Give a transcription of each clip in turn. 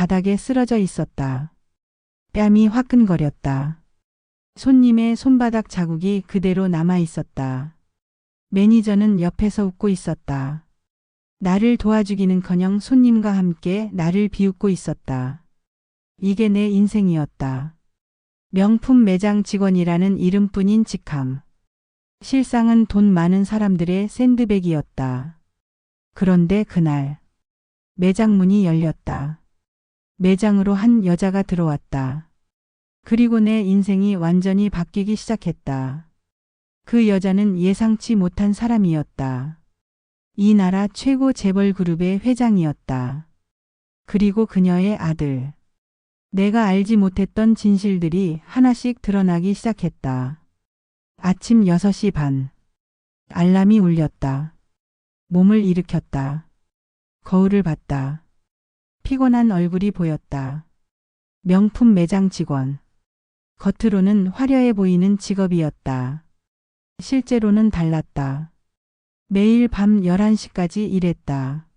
바닥에 쓰러져 있었다. 뺨이 화끈거렸다. 손님의 손바닥 자국이 그대로 남아 있었다. 매니저는 옆에서 웃고 있었다. 나를 도와주기는커녕 손님과 함께 나를 비웃고 있었다. 이게 내 인생이었다. 명품 매장 직원이라는 이름뿐인 직함. 실상은 돈 많은 사람들의 샌드백이었다. 그런데 그날 매장 문이 열렸다. 매장으로 한 여자가 들어왔다. 그리고 내 인생이 완전히 바뀌기 시작했다. 그 여자는 예상치 못한 사람이었다. 이 나라 최고 재벌 그룹의 회장이었다. 그리고 그녀의 아들. 내가 알지 못했던 진실들이 하나씩 드러나기 시작했다. 아침 6시 반. 알람이 울렸다. 몸을 일으켰다. 거울을 봤다. 피곤한 얼굴이 보였다. 명품 매장 직원. 겉으로는 화려해 보이는 직업이었다. 실제로는 달랐다. 매일 밤 11시까지 일했다.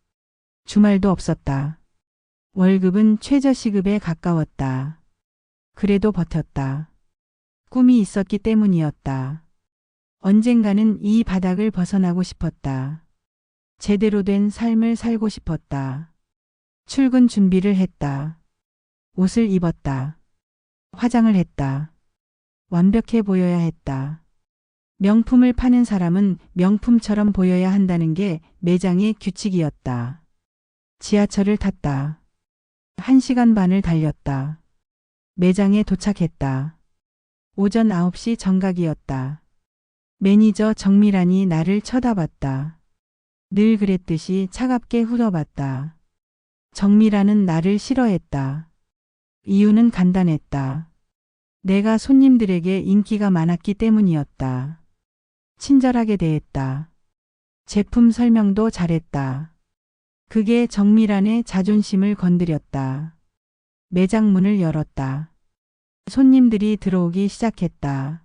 주말도 없었다. 월급은 최저시급에 가까웠다. 그래도 버텼다. 꿈이 있었기 때문이었다. 언젠가는 이 바닥을 벗어나고 싶었다. 제대로 된 삶을 살고 싶었다. 출근 준비를 했다. 옷을 입었다. 화장을 했다. 완벽해 보여야 했다. 명품을 파는 사람은 명품처럼 보여야 한다는 게 매장의 규칙이었다. 지하철을 탔다. 1시간 반을 달렸다. 매장에 도착했다. 오전 9시 정각이었다. 매니저 정미란이 나를 쳐다봤다. 늘 그랬듯이 차갑게 후려봤다. 정미란은 나를 싫어했다. 이유는 간단했다. 내가 손님들에게 인기가 많았기 때문이었다. 친절하게 대했다. 제품 설명도 잘했다. 그게 정미란의 자존심을 건드렸다. 매장 문을 열었다. 손님들이 들어오기 시작했다.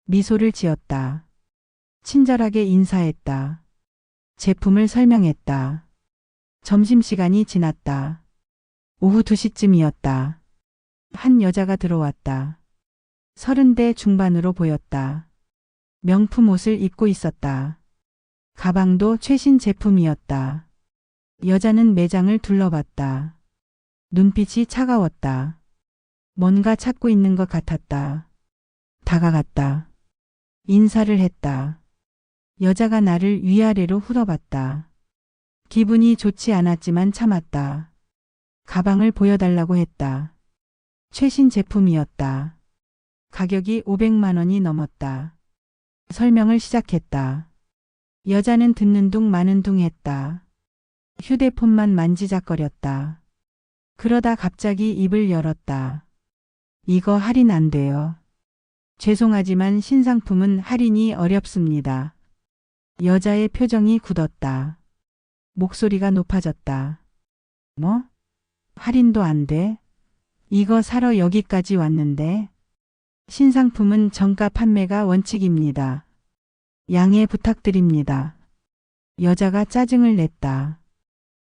미소를 지었다. 친절하게 인사했다. 제품을 설명했다. 점심시간이 지났다. 오후 2시쯤이었다. 한 여자가 들어왔다. 30대 중반으로 보였다. 명품 옷을 입고 있었다. 가방도 최신 제품이었다. 여자는 매장을 둘러봤다. 눈빛이 차가웠다. 뭔가 찾고 있는 것 같았다. 다가갔다. 인사를 했다. 여자가 나를 위아래로 후려봤다. 기분이 좋지 않았지만 참았다. 가방을 보여달라고 했다. 최신 제품이었다. 가격이 500만 원이 넘었다. 설명을 시작했다. 여자는 듣는 둥 마는 둥 했다. 휴대폰만 만지작거렸다. 그러다 갑자기 입을 열었다. 이거 할인 안 돼요. 죄송하지만 신상품은 할인이 어렵습니다. 여자의 표정이 굳었다. 목소리가 높아졌다. 뭐? 할인도 안 돼? 이거 사러 여기까지 왔는데. 신상품은 정가 판매가 원칙입니다. 양해 부탁드립니다. 여자가 짜증을 냈다.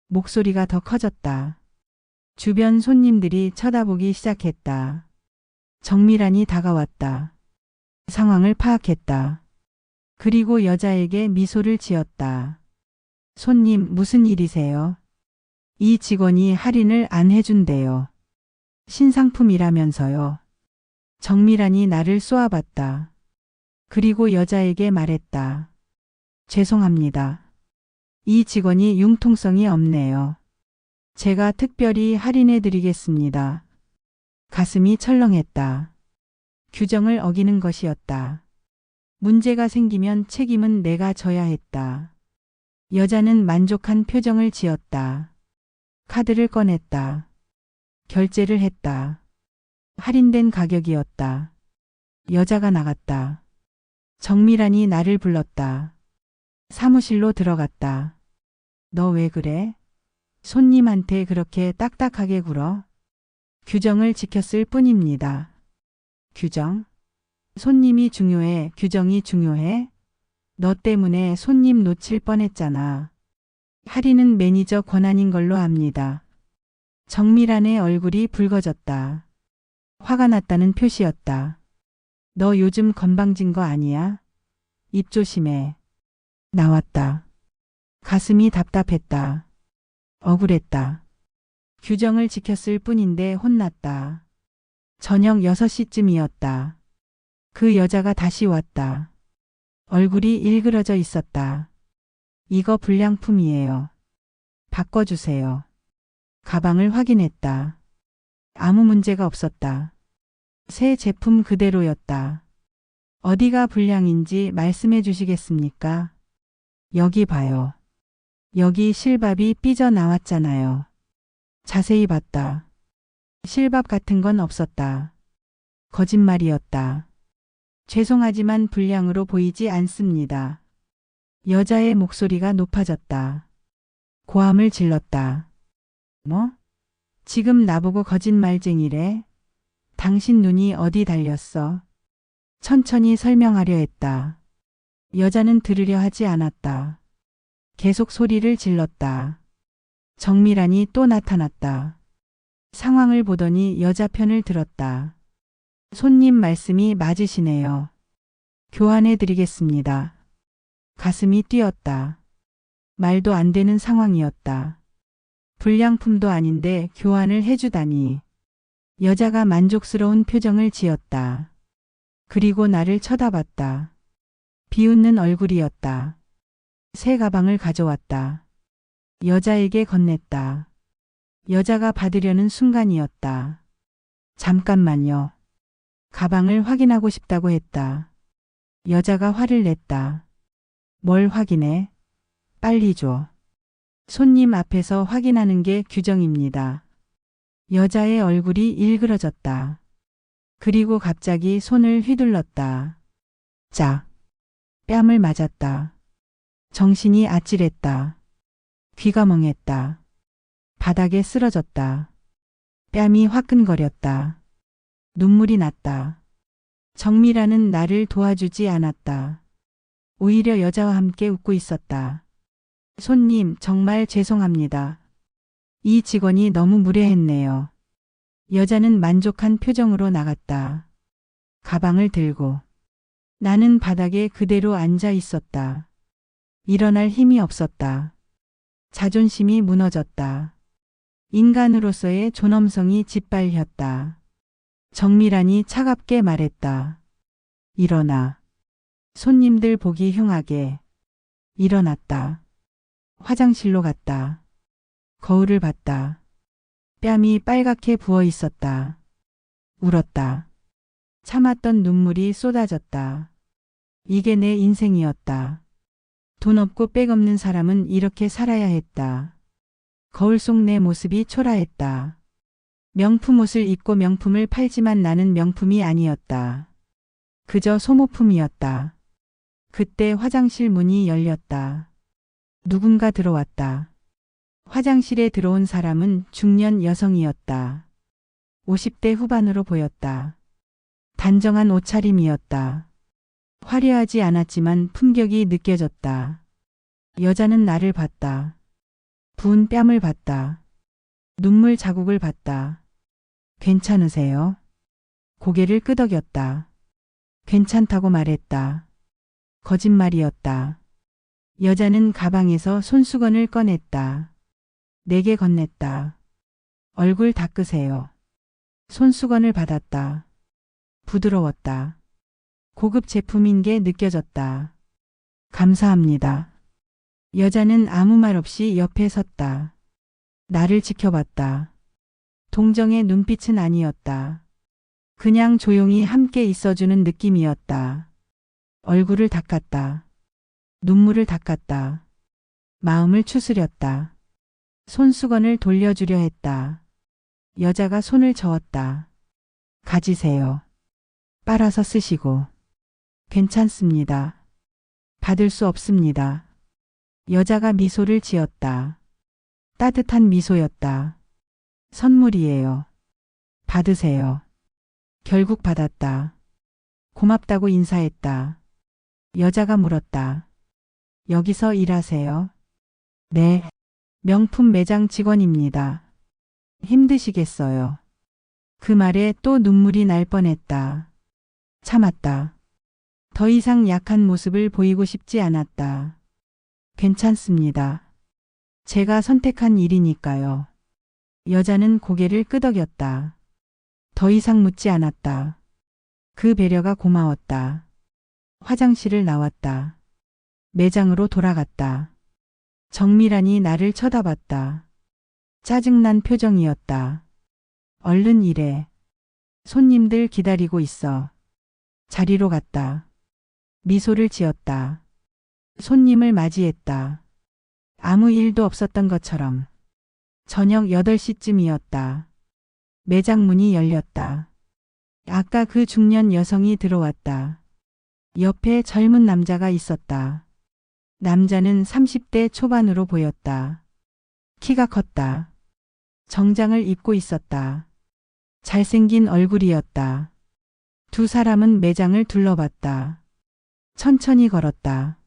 목소리가 더 커졌다. 주변 손님들이 쳐다보기 시작했다. 정미란이 다가왔다. 상황을 파악했다. 그리고 여자에게 미소를 지었다. 손님, 무슨 일이세요? 이 직원이 할인을 안 해준대요. 신상품이라면서요. 정미란이 나를 쏘아봤다. 그리고 여자에게 말했다. 죄송합니다. 이 직원이 융통성이 없네요. 제가 특별히 할인해 드리겠습니다. 가슴이 철렁했다. 규정을 어기는 것이었다. 문제가 생기면 책임은 내가 져야 했다. 여자는 만족한 표정을 지었다. 카드를 꺼냈다. 결제를 했다. 할인된 가격이었다. 여자가 나갔다. 정미란이 나를 불렀다. 사무실로 들어갔다. 너 왜 그래? 손님한테 그렇게 딱딱하게 굴어? 규정을 지켰을 뿐입니다. 규정? 손님이 중요해, 규정이 중요해? 너 때문에 손님 놓칠 뻔했잖아. 할인은 매니저 권한인 걸로 압니다. 정미란의 얼굴이 붉어졌다. 화가 났다는 표시였다. 너 요즘 건방진 거 아니야? 입 조심해. 나왔다. 가슴이 답답했다. 억울했다. 규정을 지켰을 뿐인데 혼났다. 저녁 6시쯤이었다. 그 여자가 다시 왔다. 얼굴이 일그러져 있었다. 이거 불량품이에요. 바꿔주세요. 가방을 확인했다. 아무 문제가 없었다. 새 제품 그대로였다. 어디가 불량인지 말씀해 주시겠습니까? 여기 봐요. 여기 실밥이 삐져나왔잖아요. 자세히 봤다. 실밥 같은 건 없었다. 거짓말이었다. 죄송하지만 불량으로 보이지 않습니다. 여자의 목소리가 높아졌다. 고함을 질렀다. 뭐? 지금 나보고 거짓말쟁이래? 당신 눈이 어디 달렸어? 천천히 설명하려 했다. 여자는 들으려 하지 않았다. 계속 소리를 질렀다. 정미란이 또 나타났다. 상황을 보더니 여자 편을 들었다. 손님 말씀이 맞으시네요. 교환해 드리겠습니다. 가슴이 뛰었다. 말도 안 되는 상황이었다. 불량품도 아닌데 교환을 해주다니. 여자가 만족스러운 표정을 지었다. 그리고 나를 쳐다봤다. 비웃는 얼굴이었다. 새 가방을 가져왔다. 여자에게 건넸다. 여자가 받으려는 순간이었다. 잠깐만요. 가방을 확인하고 싶다고 했다. 여자가 화를 냈다. 뭘 확인해? 빨리 줘. 손님 앞에서 확인하는 게 규정입니다. 여자의 얼굴이 일그러졌다. 그리고 갑자기 손을 휘둘렀다. 짝. 뺨을 맞았다. 정신이 아찔했다. 귀가 멍했다. 바닥에 쓰러졌다. 뺨이 화끈거렸다. 눈물이 났다. 정미라는 나를 도와주지 않았다. 오히려 여자와 함께 웃고 있었다. 손님, 정말 죄송합니다. 이 직원이 너무 무례했네요. 여자는 만족한 표정으로 나갔다. 가방을 들고. 나는 바닥에 그대로 앉아 있었다. 일어날 힘이 없었다. 자존심이 무너졌다. 인간으로서의 존엄성이 짓밟혔다. 정미란이 차갑게 말했다. 일어나. 손님들 보기 흉하게. 일어났다. 화장실로 갔다. 거울을 봤다. 뺨이 빨갛게 부어 있었다. 울었다. 참았던 눈물이 쏟아졌다. 이게 내 인생이었다. 돈 없고 백 없는 사람은 이렇게 살아야 했다. 거울 속 내 모습이 초라했다. 명품 옷을 입고 명품을 팔지만 나는 명품이 아니었다. 그저 소모품이었다. 그때 화장실 문이 열렸다. 누군가 들어왔다. 화장실에 들어온 사람은 중년 여성이었다. 50대 후반으로 보였다. 단정한 옷차림이었다. 화려하지 않았지만 품격이 느껴졌다. 여자는 나를 봤다. 부은 뺨을 봤다. 눈물 자국을 봤다. 괜찮으세요? 고개를 끄덕였다. 괜찮다고 말했다. 거짓말이었다. 여자는 가방에서 손수건을 꺼냈다. 내게 건넸다. 얼굴 닦으세요. 손수건을 받았다. 부드러웠다. 고급 제품인 게 느껴졌다. 감사합니다. 여자는 아무 말 없이 옆에 섰다. 나를 지켜봤다. 동정의 눈빛은 아니었다. 그냥 조용히 함께 있어주는 느낌이었다. 얼굴을 닦았다. 눈물을 닦았다. 마음을 추스렸다. 손수건을 돌려주려 했다. 여자가 손을 저었다. 가지세요. 빨아서 쓰시고. 괜찮습니다. 받을 수 없습니다. 여자가 미소를 지었다. 따뜻한 미소였다. 선물이에요. 받으세요. 결국 받았다. 고맙다고 인사했다. 여자가 물었다. 여기서 일하세요? 네. 명품 매장 직원입니다. 힘드시겠어요. 그 말에 또 눈물이 날 뻔했다. 참았다. 더 이상 약한 모습을 보이고 싶지 않았다. 괜찮습니다. 제가 선택한 일이니까요. 여자는 고개를 끄덕였다. 더 이상 묻지 않았다. 그 배려가 고마웠다. 화장실을 나왔다. 매장으로 돌아갔다. 정미란이 나를 쳐다봤다. 짜증난 표정이었다. 얼른 일해. 손님들 기다리고 있어. 자리로 갔다. 미소를 지었다. 손님을 맞이했다. 아무 일도 없었던 것처럼. 저녁 8시쯤이었다. 매장 문이 열렸다. 아까 그 중년 여성이 들어왔다. 옆에 젊은 남자가 있었다. 남자는 30대 초반으로 보였다. 키가 컸다. 정장을 입고 있었다. 잘생긴 얼굴이었다. 두 사람은 매장을 둘러봤다. 천천히 걸었다.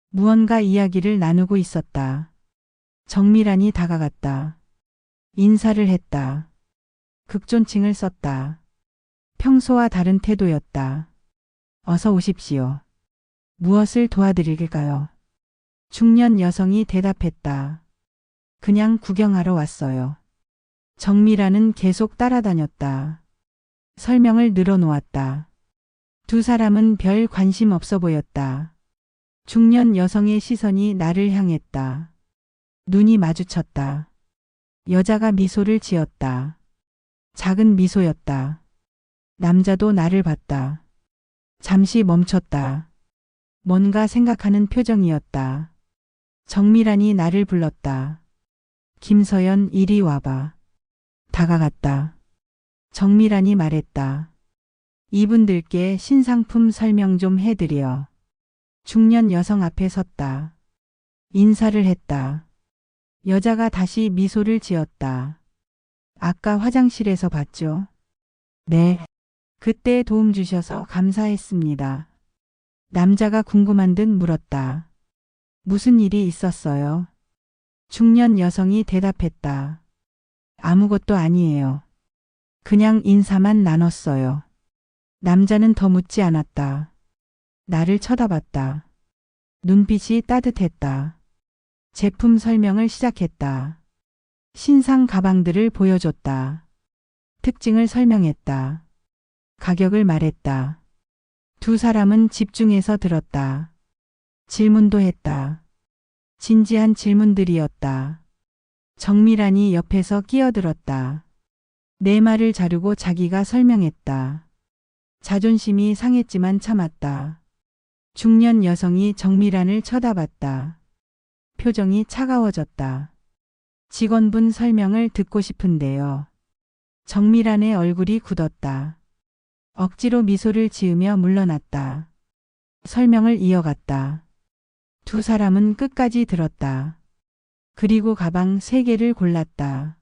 무언가 이야기를 나누고 있었다. 정미란이 다가갔다. 인사를 했다. 극존칭을 썼다. 평소와 다른 태도였다. 어서 오십시오. 무엇을 도와드릴까요? 중년 여성이 대답했다. 그냥 구경하러 왔어요. 정미란은 계속 따라다녔다. 설명을 늘어놓았다. 두 사람은 별 관심 없어 보였다. 중년 여성의 시선이 나를 향했다. 눈이 마주쳤다. 여자가 미소를 지었다. 작은 미소였다. 남자도 나를 봤다. 잠시 멈췄다. 뭔가 생각하는 표정이었다. 정미란이 나를 불렀다. 김서연, 이리 와봐. 다가갔다. 정미란이 말했다. 이분들께 신상품 설명 좀 해드려. 중년 여성 앞에 섰다. 인사를 했다. 여자가 다시 미소를 지었다. 아까 화장실에서 봤죠? 네. 그때 도움 주셔서 감사했습니다. 남자가 궁금한 듯 물었다. 무슨 일이 있었어요? 중년 여성이 대답했다. 아무것도 아니에요. 그냥 인사만 나눴어요. 남자는 더 묻지 않았다. 나를 쳐다봤다. 눈빛이 따뜻했다. 제품 설명을 시작했다. 신상 가방들을 보여줬다. 특징을 설명했다. 가격을 말했다. 두 사람은 집중해서 들었다. 질문도 했다. 진지한 질문들이었다. 정미란이 옆에서 끼어들었다. 내 말을 자르고 자기가 설명했다. 자존심이 상했지만 참았다. 중년 여성이 정미란을 쳐다봤다. 표정이 차가워졌다. 직원분 설명을 듣고 싶은데요. 정미란의 얼굴이 굳었다. 억지로 미소를 지으며 물러났다. 설명을 이어갔다. 두 사람은 끝까지 들었다. 그리고 가방 3개를 골랐다.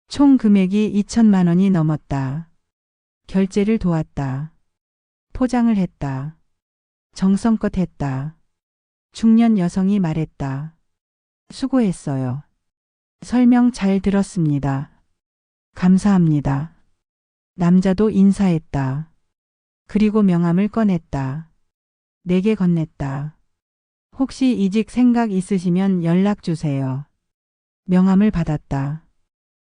총 금액이 2천만 원이 넘었다. 결제를 도왔다. 포장을 했다. 정성껏 했다. 중년 여성이 말했다. 수고했어요. 설명 잘 들었습니다. 감사합니다. 남자도 인사했다. 그리고 명함을 꺼냈다. 내게 건넸다. 혹시 이직 생각 있으시면 연락 주세요. 명함을 받았다.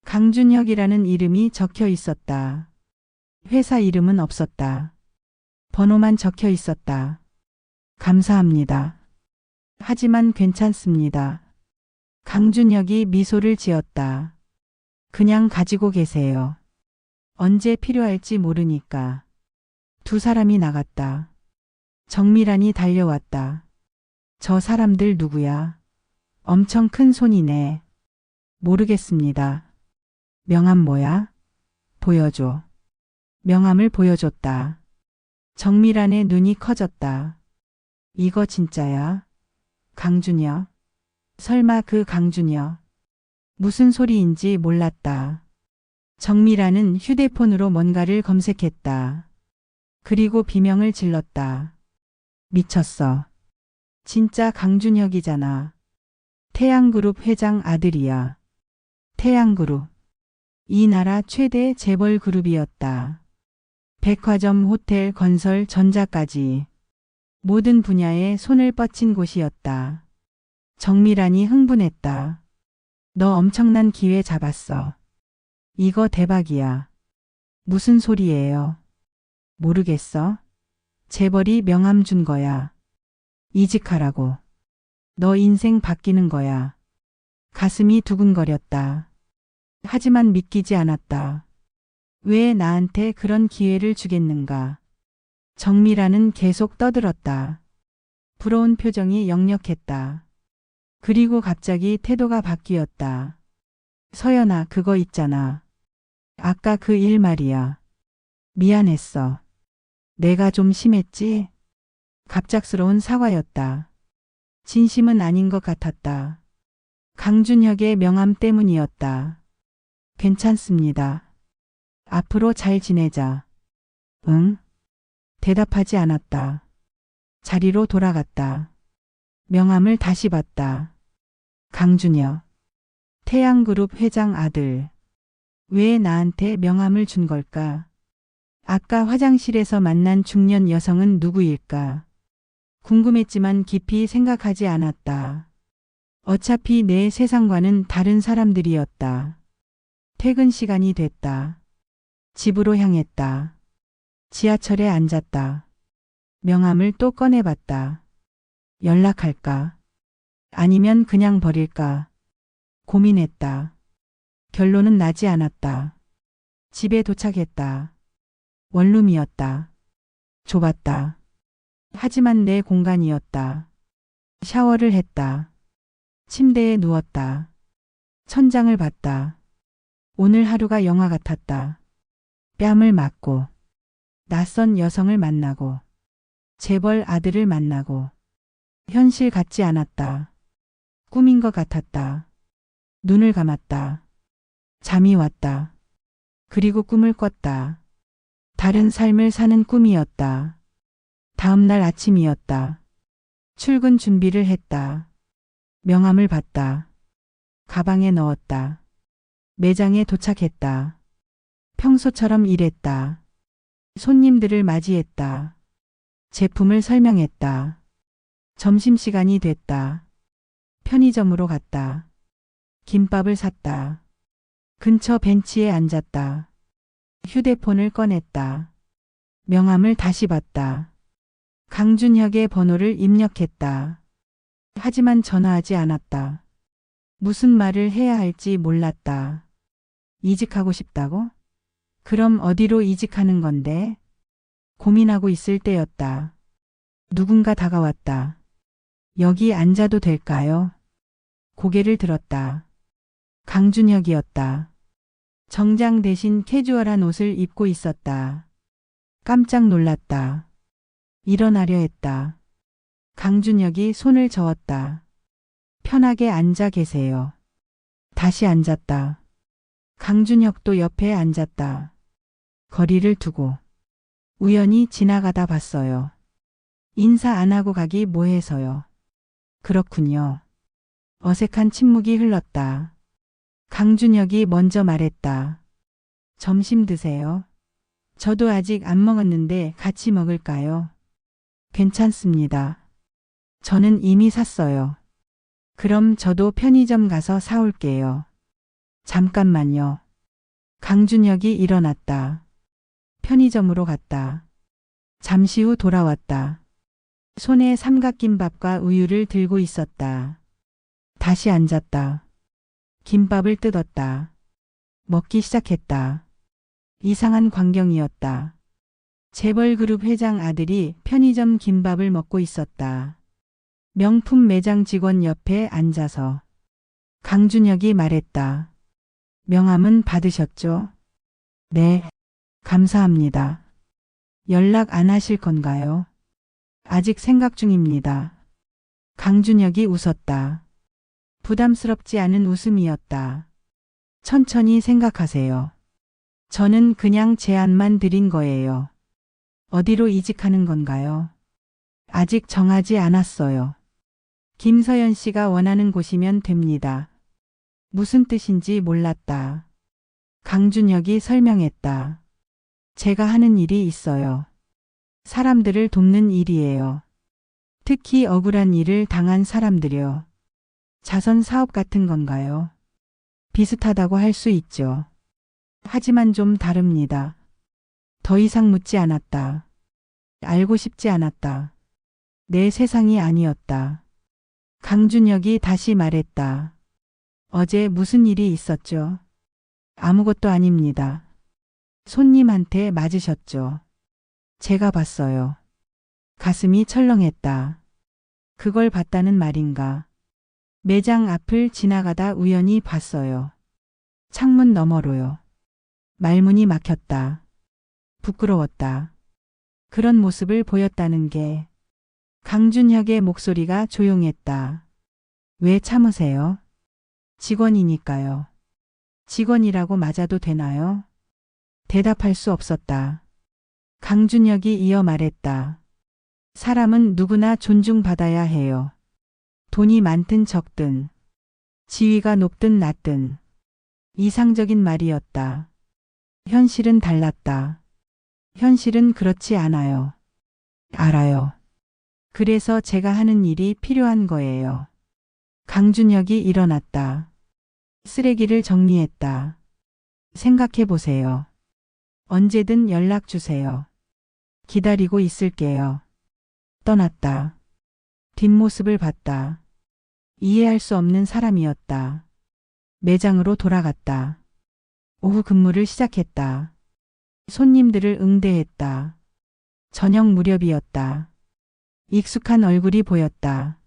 강준혁이라는 이름이 적혀 있었다. 회사 이름은 없었다. 번호만 적혀 있었다. 감사합니다. 하지만 괜찮습니다. 강준혁이 미소를 지었다. 그냥 가지고 계세요. 언제 필요할지 모르니까. 두 사람이 나갔다. 정미란이 달려왔다. 저 사람들 누구야? 엄청 큰 손이네. 모르겠습니다. 명함 뭐야? 보여줘. 명함을 보여줬다. 정미란의 눈이 커졌다. 이거 진짜야? 강준혁? 설마 그 강준혁? 무슨 소리인지 몰랐다. 정미란은 휴대폰으로 뭔가를 검색했다. 그리고 비명을 질렀다. 미쳤어. 진짜 강준혁이잖아. 태양그룹 회장 아들이야. 태양그룹. 이 나라 최대 재벌 그룹이었다. 백화점, 호텔, 건설, 전자까지 모든 분야에 손을 뻗친 곳이었다. 정미란이 흥분했다. 너 엄청난 기회 잡았어. 이거 대박이야. 무슨 소리예요? 모르겠어? 재벌이 명함 준 거야. 이직하라고. 너 인생 바뀌는 거야. 가슴이 두근거렸다. 하지만 믿기지 않았다. 왜 나한테 그런 기회를 주겠는가? 정미라는 계속 떠들었다. 부러운 표정이 역력했다. 그리고 갑자기 태도가 바뀌었다. 서연아, 그거 있잖아. 아까 그 일 말이야. 미안했어. 내가 좀 심했지? 갑작스러운 사과였다. 진심은 아닌 것 같았다. 강준혁의 명함 때문이었다. 괜찮습니다. 앞으로 잘 지내자. 응? 대답하지 않았다. 자리로 돌아갔다. 명함을 다시 봤다. 강준혁. 태양그룹 회장 아들. 왜 나한테 명함을 준 걸까? 아까 화장실에서 만난 중년 여성은 누구일까? 궁금했지만 깊이 생각하지 않았다. 어차피 내 세상과는 다른 사람들이었다. 퇴근 시간이 됐다. 집으로 향했다. 지하철에 앉았다. 명함을 또 꺼내봤다. 연락할까? 아니면 그냥 버릴까? 고민했다. 결론은 나지 않았다. 집에 도착했다. 원룸이었다. 좁았다. 하지만 내 공간이었다. 샤워를 했다. 침대에 누웠다. 천장을 봤다. 오늘 하루가 영화 같았다. 뺨을 맞고, 낯선 여성을 만나고, 재벌 아들을 만나고, 현실 같지 않았다. 꿈인 것 같았다. 눈을 감았다. 잠이 왔다. 그리고 꿈을 꿨다. 다른 삶을 사는 꿈이었다. 다음 날 아침이었다. 출근 준비를 했다. 명함을 봤다. 가방에 넣었다. 매장에 도착했다. 평소처럼 일했다. 손님들을 맞이했다. 제품을 설명했다. 점심시간이 됐다. 편의점으로 갔다. 김밥을 샀다. 근처 벤치에 앉았다. 휴대폰을 꺼냈다. 명함을 다시 봤다. 강준혁의 번호를 입력했다. 하지만 전화하지 않았다. 무슨 말을 해야 할지 몰랐다. 이직하고 싶다고? 그럼 어디로 이직하는 건데? 고민하고 있을 때였다. 누군가 다가왔다. 여기 앉아도 될까요? 고개를 들었다. 강준혁이었다. 정장 대신 캐주얼한 옷을 입고 있었다. 깜짝 놀랐다. 일어나려 했다. 강준혁이 손을 저었다. 편하게 앉아 계세요. 다시 앉았다. 강준혁도 옆에 앉았다. 거리를 두고 우연히 지나가다 봤어요. 인사 안 하고 가기 뭐해서요. 그렇군요. 어색한 침묵이 흘렀다. 강준혁이 먼저 말했다. 점심 드세요. 저도 아직 안 먹었는데 같이 먹을까요? 괜찮습니다. 저는 이미 샀어요. 그럼 저도 편의점 가서 사올게요. 잠깐만요. 강준혁이 일어났다. 편의점으로 갔다. 잠시 후 돌아왔다. 손에 삼각김밥과 우유를 들고 있었다. 다시 앉았다. 김밥을 뜯었다. 먹기 시작했다. 이상한 광경이었다. 재벌그룹 회장 아들이 편의점 김밥을 먹고 있었다. 명품 매장 직원 옆에 앉아서. 강준혁이 말했다. 명함은 받으셨죠? 네. 감사합니다. 연락 안 하실 건가요? 아직 생각 중입니다. 강준혁이 웃었다. 부담스럽지 않은 웃음이었다. 천천히 생각하세요. 저는 그냥 제안만 드린 거예요. 어디로 이직하는 건가요? 아직 정하지 않았어요. 김서연 씨가 원하는 곳이면 됩니다. 무슨 뜻인지 몰랐다. 강준혁이 설명했다. 제가 하는 일이 있어요. 사람들을 돕는 일이에요. 특히 억울한 일을 당한 사람들이요. 자선 사업 같은 건가요? 비슷하다고 할 수 있죠. 하지만 좀 다릅니다. 더 이상 묻지 않았다. 알고 싶지 않았다. 내 세상이 아니었다. 강준혁이 다시 말했다. 어제 무슨 일이 있었죠? 아무것도 아닙니다. 손님한테 맞으셨죠? 제가 봤어요. 가슴이 철렁했다. 그걸 봤다는 말인가? 매장 앞을 지나가다 우연히 봤어요. 창문 너머로요. 말문이 막혔다. 부끄러웠다. 그런 모습을 보였다는 게. 강준혁의 목소리가 조용했다. 왜 참으세요? 직원이니까요. 직원이라고 맞아도 되나요? 대답할 수 없었다. 강준혁이 이어 말했다. 사람은 누구나 존중받아야 해요. 돈이 많든 적든, 지위가 높든 낮든. 이상적인 말이었다. 현실은 달랐다. 현실은 그렇지 않아요. 알아요. 그래서 제가 하는 일이 필요한 거예요. 강준혁이 일어났다. 쓰레기를 정리했다. 생각해 보세요. 언제든 연락 주세요. 기다리고 있을게요. 떠났다. 뒷모습을 봤다. 이해할 수 없는 사람이었다. 매장으로 돌아갔다. 오후 근무를 시작했다. 손님들을 응대했다. 저녁 무렵이었다. 익숙한 얼굴이 보였다.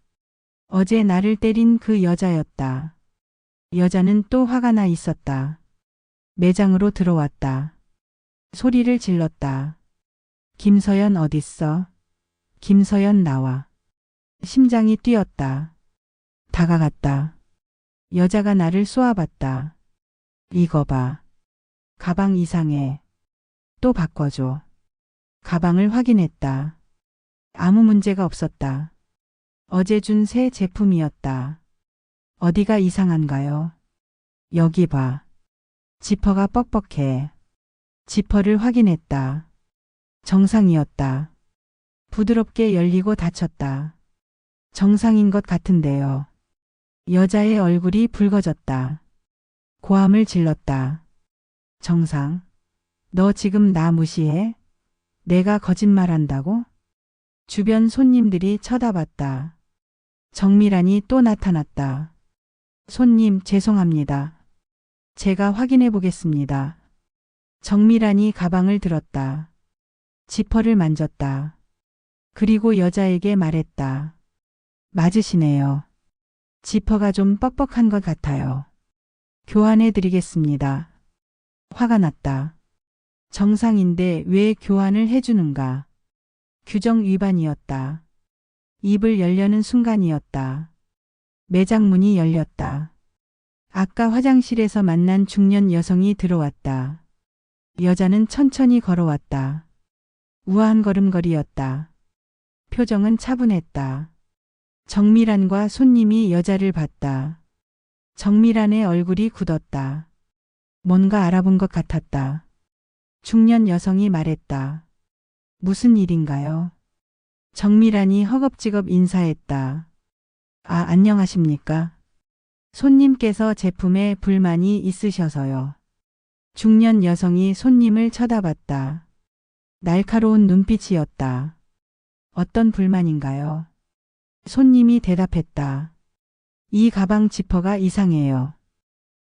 어제 나를 때린 그 여자였다. 여자는 또 화가 나 있었다. 매장으로 들어왔다. 소리를 질렀다. 김서연 어딨어? 김서연 나와. 심장이 뛰었다. 다가갔다. 여자가 나를 쏘아봤다. 이거 봐. 가방 이상해. 또 바꿔줘. 가방을 확인했다. 아무 문제가 없었다. 어제 준 새 제품이었다. 어디가 이상한가요? 여기 봐. 지퍼가 뻑뻑해. 지퍼를 확인했다. 정상이었다. 부드럽게 열리고 닫혔다. 정상인 것 같은데요. 여자의 얼굴이 붉어졌다. 고함을 질렀다. 정상. 너 지금 나 무시해? 내가 거짓말한다고? 주변 손님들이 쳐다봤다. 정미란이 또 나타났다. 손님 죄송합니다. 제가 확인해 보겠습니다. 정미란이 가방을 들었다. 지퍼를 만졌다. 그리고 여자에게 말했다. 맞으시네요. 지퍼가 좀 뻑뻑한 것 같아요. 교환해 드리겠습니다. 화가 났다. 정상인데 왜 교환을 해주는가? 규정 위반이었다. 입을 열려는 순간이었다. 매장 문이 열렸다. 아까 화장실에서 만난 중년 여성이 들어왔다. 여자는 천천히 걸어왔다. 우아한 걸음걸이였다. 표정은 차분했다. 정미란과 손님이 여자를 봤다. 정미란의 얼굴이 굳었다. 뭔가 알아본 것 같았다. 중년 여성이 말했다. 무슨 일인가요? 정미란이 허겁지겁 인사했다. 아, 안녕하십니까? 손님께서 제품에 불만이 있으셔서요. 중년 여성이 손님을 쳐다봤다. 날카로운 눈빛이었다. 어떤 불만인가요? 손님이 대답했다. 이 가방 지퍼가 이상해요.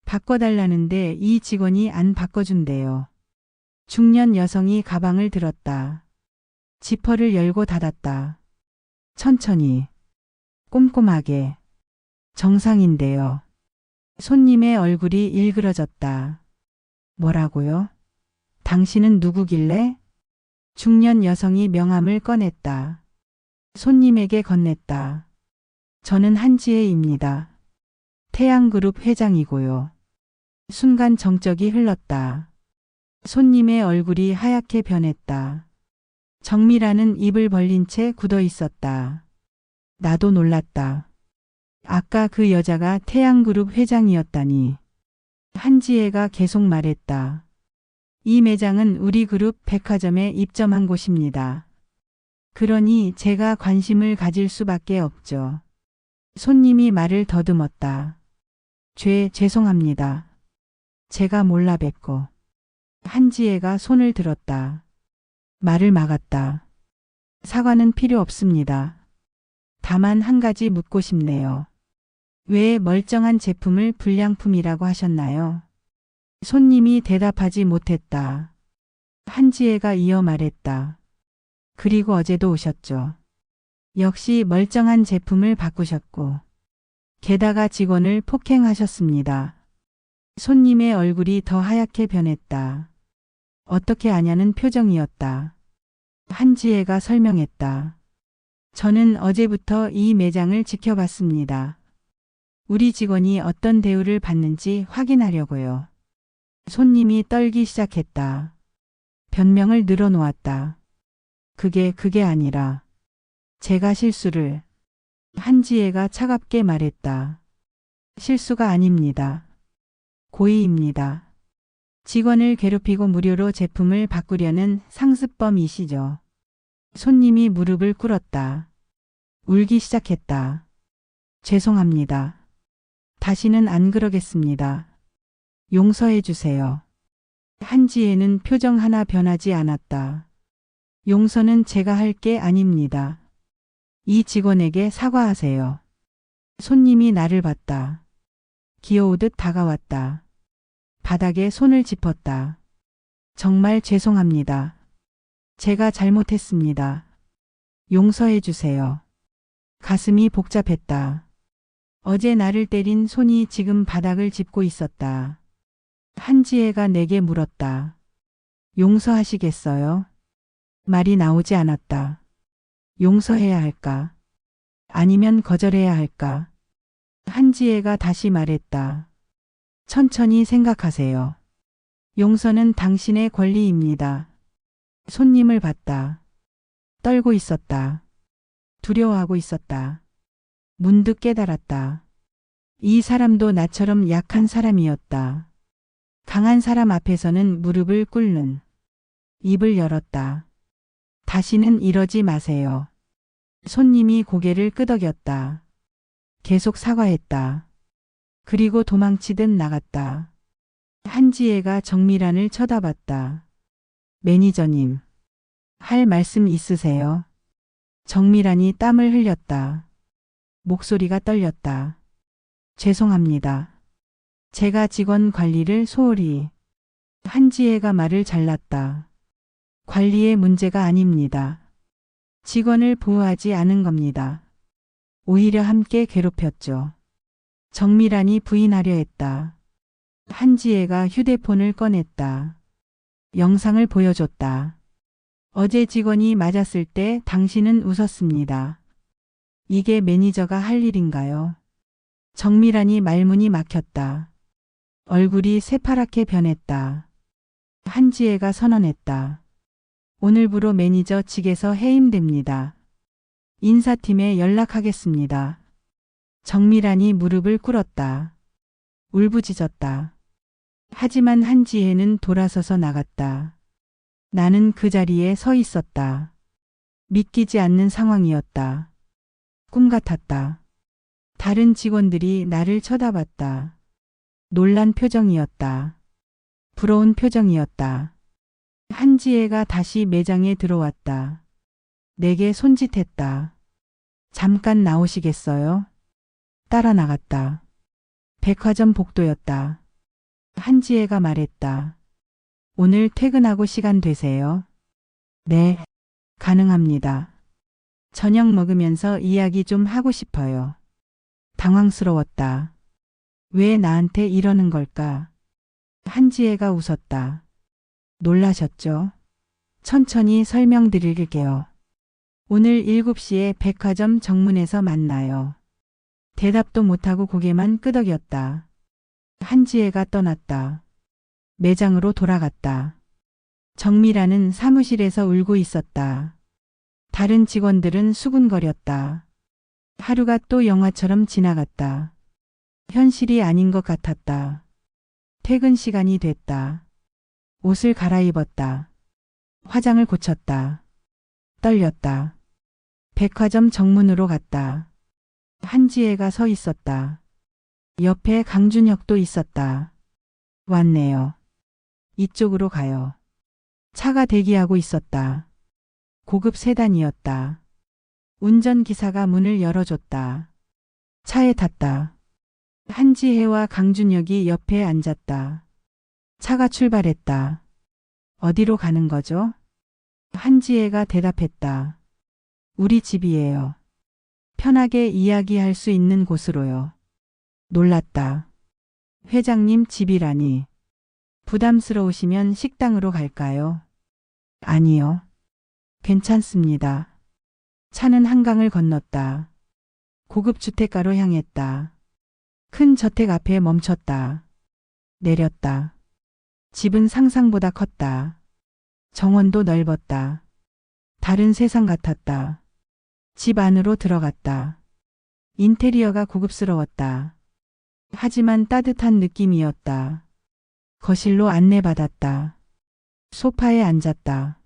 바꿔달라는데 이 직원이 안 바꿔준대요. 중년 여성이 가방을 들었다. 지퍼를 열고 닫았다. 천천히, 꼼꼼하게. 정상인데요. 손님의 얼굴이 일그러졌다. 뭐라고요? 당신은 누구길래? 중년 여성이 명함을 꺼냈다. 손님에게 건넸다. 저는 한지혜입니다. 태양그룹 회장이고요. 순간 정적이 흘렀다. 손님의 얼굴이 하얗게 변했다. 정미라는 입을 벌린 채 굳어 있었다. 나도 놀랐다. 아까 그 여자가 태양그룹 회장이었다니. 한지혜가 계속 말했다. 이 매장은 우리 그룹 백화점에 입점한 곳입니다. 그러니 제가 관심을 가질 수밖에 없죠. 손님이 말을 더듬었다. 죄송합니다. 제가 몰라 뵙고. 한지혜가 손을 들었다. 말을 막았다. 사과는 필요 없습니다. 다만 한 가지 묻고 싶네요. 왜 멀쩡한 제품을 불량품이라고 하셨나요? 손님이 대답하지 못했다. 한지혜가 이어 말했다. 그리고 어제도 오셨죠. 역시 멀쩡한 제품을 바꾸셨고, 게다가 직원을 폭행하셨습니다. 손님의 얼굴이 더 하얗게 변했다. 어떻게 아냐는 표정이었다. 한지혜가 설명했다. 저는 어제부터 이 매장을 지켜봤습니다. 우리 직원이 어떤 대우를 받는지 확인하려고요. 손님이 떨기 시작했다. 변명을 늘어놓았다. 그게 아니라 제가 실수를. 한지혜가 차갑게 말했다. 실수가 아닙니다. 고의입니다. 직원을 괴롭히고 무료로 제품을 바꾸려는 상습범이시죠. 손님이 무릎을 꿇었다. 울기 시작했다. 죄송합니다. 다시는 안 그러겠습니다. 용서해 주세요. 한지혜는 표정 하나 변하지 않았다. 용서는 제가 할 게 아닙니다. 이 직원에게 사과하세요. 손님이 나를 봤다. 기어오듯 다가왔다. 바닥에 손을 짚었다. 정말 죄송합니다. 제가 잘못했습니다. 용서해 주세요. 가슴이 복잡했다. 어제 나를 때린 손이 지금 바닥을 짚고 있었다. 한지혜가 내게 물었다. 용서하시겠어요? 말이 나오지 않았다. 용서해야 할까? 아니면 거절해야 할까? 한지혜가 다시 말했다. 천천히 생각하세요. 용서는 당신의 권리입니다. 손님을 봤다. 떨고 있었다. 두려워하고 있었다. 문득 깨달았다. 이 사람도 나처럼 약한 사람이었다. 강한 사람 앞에서는 무릎을 꿇는. 입을 열었다. 다시는 이러지 마세요. 손님이 고개를 끄덕였다. 계속 사과했다. 그리고 도망치듯 나갔다. 한지혜가 정미란을 쳐다봤다. 매니저님, 할 말씀 있으세요? 정미란이 땀을 흘렸다. 목소리가 떨렸다. 죄송합니다. 제가 직원 관리를 소홀히. 한지혜가 말을 잘랐다. 관리의 문제가 아닙니다. 직원을 보호하지 않은 겁니다. 오히려 함께 괴롭혔죠. 정미란이 부인하려 했다. 한지혜가 휴대폰을 꺼냈다. 영상을 보여줬다. 어제 직원이 맞았을 때 당신은 웃었습니다. 이게 매니저가 할 일인가요? 정미란이 말문이 막혔다. 얼굴이 새파랗게 변했다. 한지혜가 선언했다. 오늘부로 매니저 측에서 해임됩니다. 인사팀에 연락하겠습니다. 정미란이 무릎을 꿇었다. 울부짖었다. 하지만 한지혜는 돌아서서 나갔다. 나는 그 자리에 서 있었다. 믿기지 않는 상황이었다. 꿈 같았다. 다른 직원들이 나를 쳐다봤다. 놀란 표정이었다. 부러운 표정이었다. 한지혜가 다시 매장에 들어왔다. 내게 손짓했다. 잠깐 나오시겠어요? 따라 나갔다. 백화점 복도였다. 한지혜가 말했다. 오늘 퇴근하고 시간 되세요? 네, 가능합니다. 저녁 먹으면서 이야기 좀 하고 싶어요. 당황스러웠다. 왜 나한테 이러는 걸까? 한지혜가 웃었다. 놀라셨죠? 천천히 설명드릴게요. 오늘 7시에 백화점 정문에서 만나요. 대답도 못하고 고개만 끄덕였다. 한지혜가 떠났다. 매장으로 돌아갔다. 정미라는 사무실에서 울고 있었다. 다른 직원들은 수군거렸다. 하루가 또 영화처럼 지나갔다. 현실이 아닌 것 같았다. 퇴근 시간이 됐다. 옷을 갈아입었다. 화장을 고쳤다. 떨렸다. 백화점 정문으로 갔다. 한지혜가 서 있었다. 옆에 강준혁도 있었다. 왔네요. 이쪽으로 가요. 차가 대기하고 있었다. 고급 세단이었다. 운전기사가 문을 열어줬다. 차에 탔다. 한지혜와 강준혁이 옆에 앉았다. 차가 출발했다. 어디로 가는 거죠? 한지혜가 대답했다. 우리 집이에요. 편하게 이야기할 수 있는 곳으로요. 놀랐다. 회장님 집이라니. 부담스러우시면 식당으로 갈까요? 아니요. 괜찮습니다. 차는 한강을 건넜다. 고급 주택가로 향했다. 큰 저택 앞에 멈췄다. 내렸다. 집은 상상보다 컸다. 정원도 넓었다. 다른 세상 같았다. 집 안으로 들어갔다. 인테리어가 고급스러웠다. 하지만 따뜻한 느낌이었다. 거실로 안내받았다. 소파에 앉았다.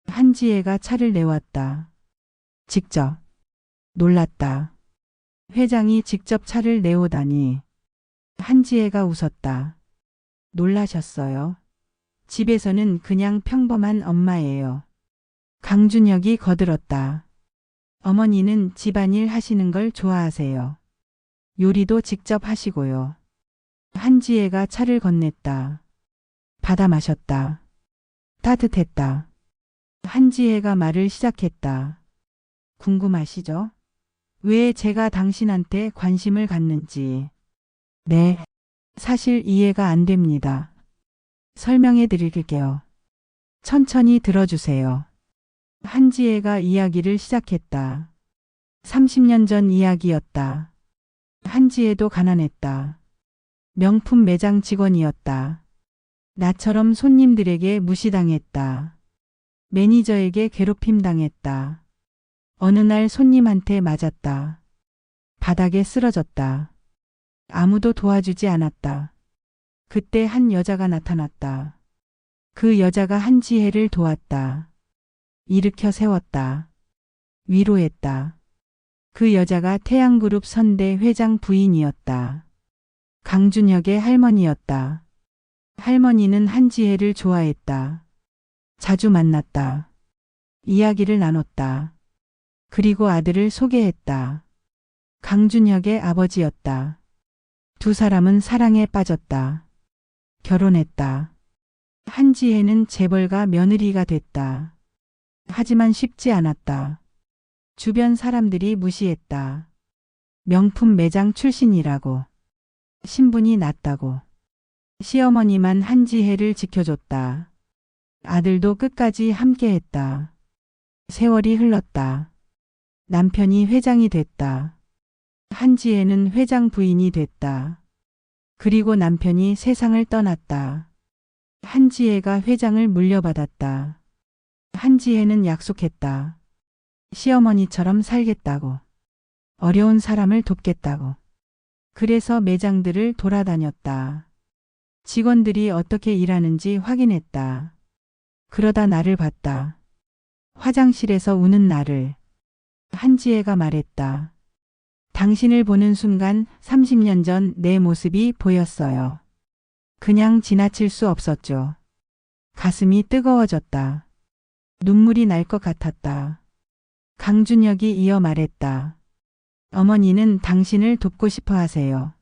한지혜가 차를 내왔다. 직접. 놀랐다. 회장이 직접 차를 내오다니. 한지혜가 웃었다. 놀라셨어요? 집에서는 그냥 평범한 엄마예요. 강준혁이 거들었다. 어머니는 집안일 하시는 걸 좋아하세요. 요리도 직접 하시고요. 한지혜가 차를 건넸다. 받아 마셨다. 따뜻했다. 한지혜가 말을 시작했다. 궁금하시죠? 왜 제가 당신한테 관심을 갖는지. 네. 사실 이해가 안 됩니다. 설명해 드릴게요. 천천히 들어주세요. 한지혜가 이야기를 시작했다. 30년 전 이야기였다. 한지혜도 가난했다. 명품 매장 직원이었다. 나처럼 손님들에게 무시당했다. 매니저에게 괴롭힘 당했다. 어느 날 손님한테 맞았다. 바닥에 쓰러졌다. 아무도 도와주지 않았다. 그때 한 여자가 나타났다. 그 여자가 한지혜를 도왔다. 일으켜 세웠다. 위로했다. 그 여자가 태양그룹 선대 회장 부인이었다. 강준혁의 할머니였다. 할머니는 한지혜를 좋아했다. 자주 만났다. 이야기를 나눴다. 그리고 아들을 소개했다. 강준혁의 아버지였다. 두 사람은 사랑에 빠졌다. 결혼했다. 한지혜는 재벌가 며느리가 됐다. 하지만 쉽지 않았다. 주변 사람들이 무시했다. 명품 매장 출신이라고. 신분이 낮다고. 시어머니만 한지혜를 지켜줬다. 아들도 끝까지 함께했다. 세월이 흘렀다. 남편이 회장이 됐다. 한지혜는 회장 부인이 됐다. 그리고 남편이 세상을 떠났다. 한지혜가 회장을 물려받았다. 한지혜는 약속했다. 시어머니처럼 살겠다고. 어려운 사람을 돕겠다고. 그래서 매장들을 돌아다녔다. 직원들이 어떻게 일하는지 확인했다. 그러다 나를 봤다. 화장실에서 우는 나를. 한지혜가 말했다. 당신을 보는 순간 30년 전 내 모습이 보였어요. 그냥 지나칠 수 없었죠. 가슴이 뜨거워졌다. 눈물이 날 것 같았다. 강준혁이 이어 말했다. 어머니는 당신을 돕고 싶어 하세요.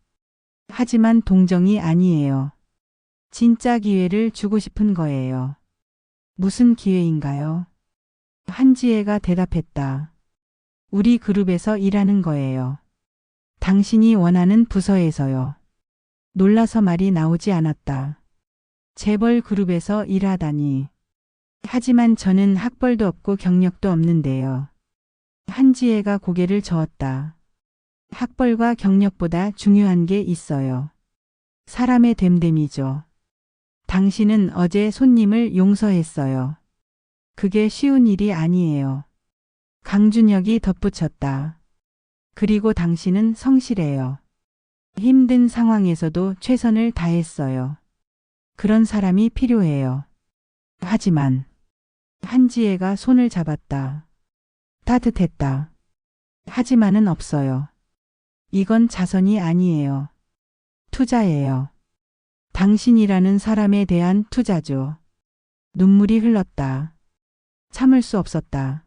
하지만 동정이 아니에요. 진짜 기회를 주고 싶은 거예요. 무슨 기회인가요? 한지혜가 대답했다. 우리 그룹에서 일하는 거예요. 당신이 원하는 부서에서요. 놀라서 말이 나오지 않았다. 재벌 그룹에서 일하다니. 하지만 저는 학벌도 없고 경력도 없는데요. 한지혜가 고개를 저었다. 학벌과 경력보다 중요한 게 있어요. 사람의 됨됨이죠. 당신은 어제 손님을 용서했어요. 그게 쉬운 일이 아니에요. 강준혁이 덧붙였다. 그리고 당신은 성실해요. 힘든 상황에서도 최선을 다했어요. 그런 사람이 필요해요. 하지만 한지혜가 손을 잡았다. 따뜻했다. 하지만은 없어요. 이건 자선이 아니에요. 투자예요. 당신이라는 사람에 대한 투자죠. 눈물이 흘렀다. 참을 수 없었다.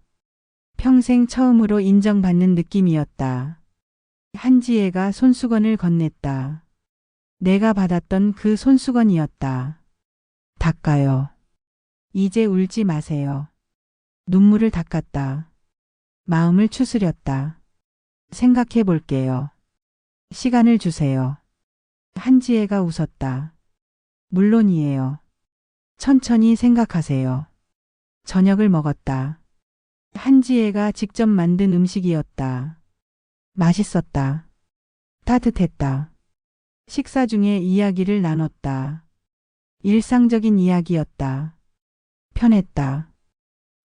평생 처음으로 인정받는 느낌이었다. 한지혜가 손수건을 건넸다. 내가 받았던 그 손수건이었다. 닦아요. 이제 울지 마세요. 눈물을 닦았다. 마음을 추스렸다. 생각해 볼게요. 시간을 주세요. 한지혜가 웃었다. 물론이에요. 천천히 생각하세요. 저녁을 먹었다. 한지혜가 직접 만든 음식이었다. 맛있었다. 따뜻했다. 식사 중에 이야기를 나눴다. 일상적인 이야기였다. 편했다.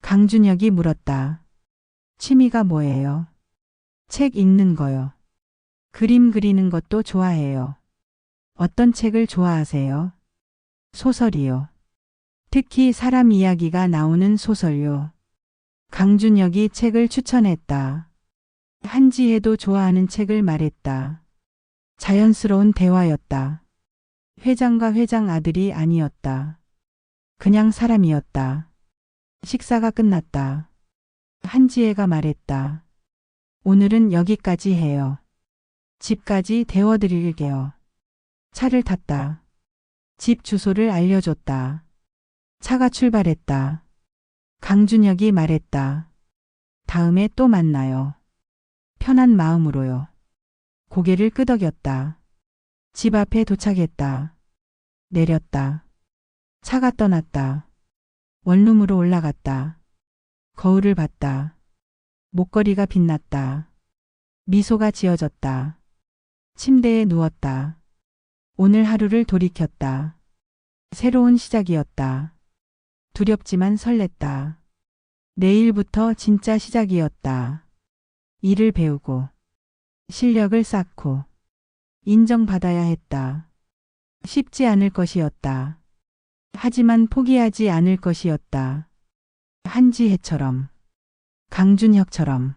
강준혁이 물었다. 취미가 뭐예요? 책 읽는 거요. 그림 그리는 것도 좋아해요. 어떤 책을 좋아하세요? 소설이요. 특히 사람 이야기가 나오는 소설요. 강준혁이 책을 추천했다. 한지혜도 좋아하는 책을 말했다. 자연스러운 대화였다. 회장과 회장 아들이 아니었다. 그냥 사람이었다. 식사가 끝났다. 한지혜가 말했다. 오늘은 여기까지 해요. 집까지 데워드릴게요. 차를 탔다. 집 주소를 알려줬다. 차가 출발했다. 강준혁이 말했다. 다음에 또 만나요. 편한 마음으로요. 고개를 끄덕였다. 집 앞에 도착했다. 내렸다. 차가 떠났다. 원룸으로 올라갔다. 거울을 봤다. 목걸이가 빛났다. 미소가 지어졌다. 침대에 누웠다. 오늘 하루를 돌이켰다. 새로운 시작이었다. 두렵지만 설렜다. 내일부터 진짜 시작이었다. 일을 배우고 실력을 쌓고 인정받아야 했다. 쉽지 않을 것이었다. 하지만 포기하지 않을 것이었다. 한지혜처럼, 강준혁처럼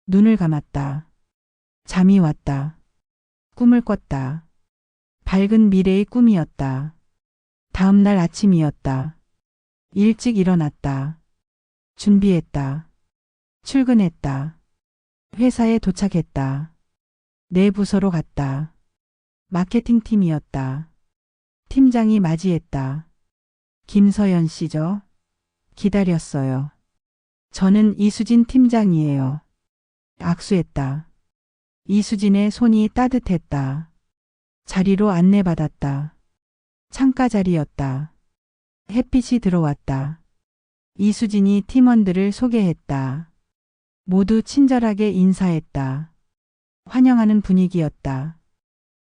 눈을 감았다. 잠이 왔다. 꿈을 꿨다. 밝은 미래의 꿈이었다. 다음 날 아침이었다. 일찍 일어났다. 준비했다. 출근했다. 회사에 도착했다. 내 부서로 갔다. 마케팅팀이었다. 팀장이 맞이했다. 김서연 씨죠? 기다렸어요. 저는 이수진 팀장이에요. 악수했다. 이수진의 손이 따뜻했다. 자리로 안내받았다. 창가 자리였다. 햇빛이 들어왔다. 이수진이 팀원들을 소개했다. 모두 친절하게 인사했다. 환영하는 분위기였다.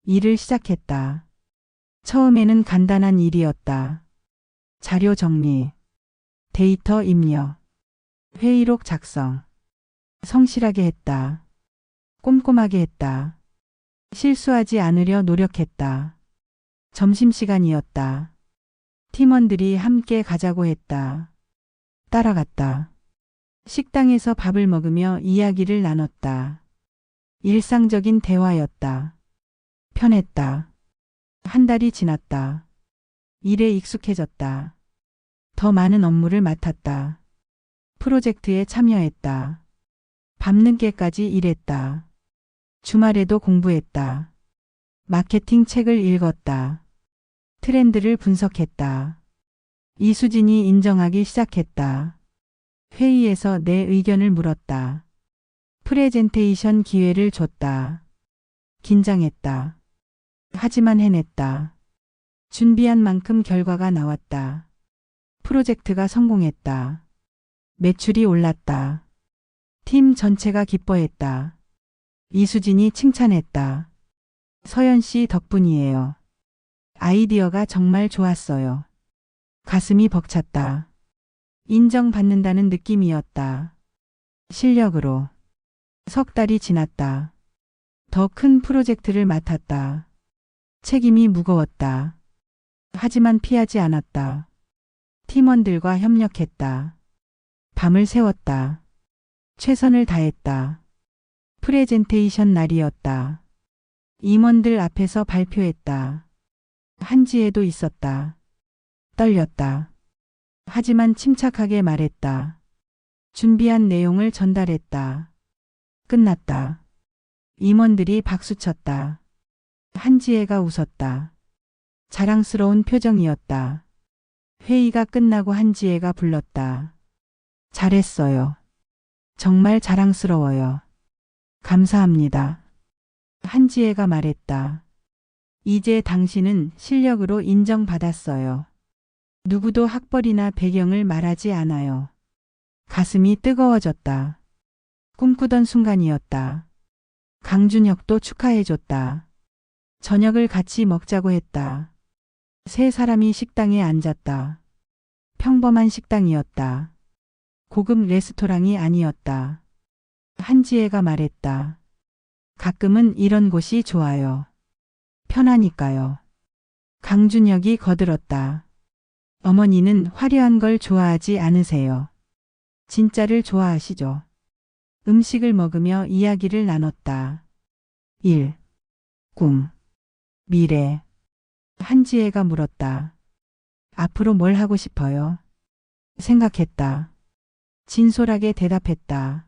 일을 시작했다. 처음에는 간단한 일이었다. 자료 정리, 데이터 입력, 회의록 작성. 성실하게 했다. 꼼꼼하게 했다. 실수하지 않으려 노력했다. 점심시간이었다. 팀원들이 함께 가자고 했다. 따라갔다. 식당에서 밥을 먹으며 이야기를 나눴다. 일상적인 대화였다. 편했다. 한 달이 지났다. 일에 익숙해졌다. 더 많은 업무를 맡았다. 프로젝트에 참여했다. 밤늦게까지 일했다. 주말에도 공부했다. 마케팅 책을 읽었다. 트렌드를 분석했다. 이수진이 인정하기 시작했다. 회의에서 내 의견을 물었다. 프레젠테이션 기회를 줬다. 긴장했다. 하지만 해냈다. 준비한 만큼 결과가 나왔다. 프로젝트가 성공했다. 매출이 올랐다. 팀 전체가 기뻐했다. 이수진이 칭찬했다. 서연 씨 덕분이에요. 아이디어가 정말 좋았어요. 가슴이 벅찼다. 인정받는다는 느낌이었다. 실력으로. 석 달이 지났다. 더 큰 프로젝트를 맡았다. 책임이 무거웠다. 하지만 피하지 않았다. 팀원들과 협력했다. 밤을 새웠다. 최선을 다했다. 프레젠테이션 날이었다. 임원들 앞에서 발표했다. 한지혜도 있었다. 떨렸다. 하지만 침착하게 말했다. 준비한 내용을 전달했다. 끝났다. 임원들이 박수쳤다. 한지혜가 웃었다. 자랑스러운 표정이었다. 회의가 끝나고 한지혜가 불렀다. 잘했어요. 정말 자랑스러워요. 감사합니다. 한지혜가 말했다. 이제 당신은 실력으로 인정받았어요. 누구도 학벌이나 배경을 말하지 않아요. 가슴이 뜨거워졌다. 꿈꾸던 순간이었다. 강준혁도 축하해줬다. 저녁을 같이 먹자고 했다. 세 사람이 식당에 앉았다. 평범한 식당이었다. 고급 레스토랑이 아니었다. 한지혜가 말했다. 가끔은 이런 곳이 좋아요. 편하니까요. 강준혁이 거들었다. 어머니는 화려한 걸 좋아하지 않으세요. 진짜를 좋아하시죠. 음식을 먹으며 이야기를 나눴다. 일, 꿈, 미래. 한지혜가 물었다. 앞으로 뭘 하고 싶어요? 생각했다. 진솔하게 대답했다.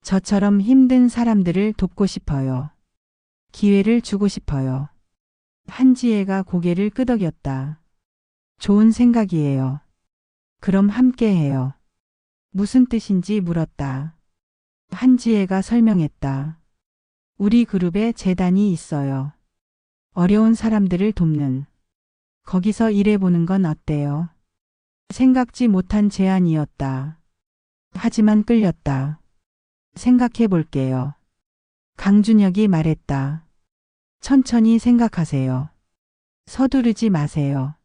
저처럼 힘든 사람들을 돕고 싶어요. 기회를 주고 싶어요. 한지혜가 고개를 끄덕였다. 좋은 생각이에요. 그럼 함께 해요. 무슨 뜻인지 물었다. 한지혜가 설명했다. 우리 그룹에 재단이 있어요. 어려운 사람들을 돕는. 거기서 일해보는 건 어때요? 생각지 못한 제안이었다. 하지만 끌렸다. 생각해 볼게요. 강준혁이 말했다. 천천히 생각하세요. 서두르지 마세요.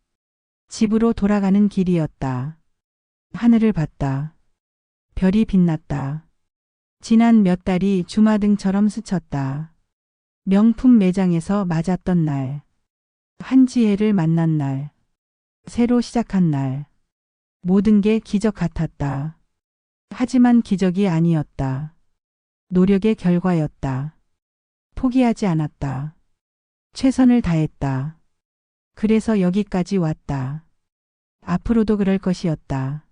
집으로 돌아가는 길이었다. 하늘을 봤다. 별이 빛났다. 지난 몇 달이 주마등처럼 스쳤다. 명품 매장에서 맞았던 날. 한지혜를 만난 날. 새로 시작한 날. 모든 게 기적 같았다. 하지만 기적이 아니었다. 노력의 결과였다. 포기하지 않았다. 최선을 다했다. 그래서 여기까지 왔다. 앞으로도 그럴 것이었다.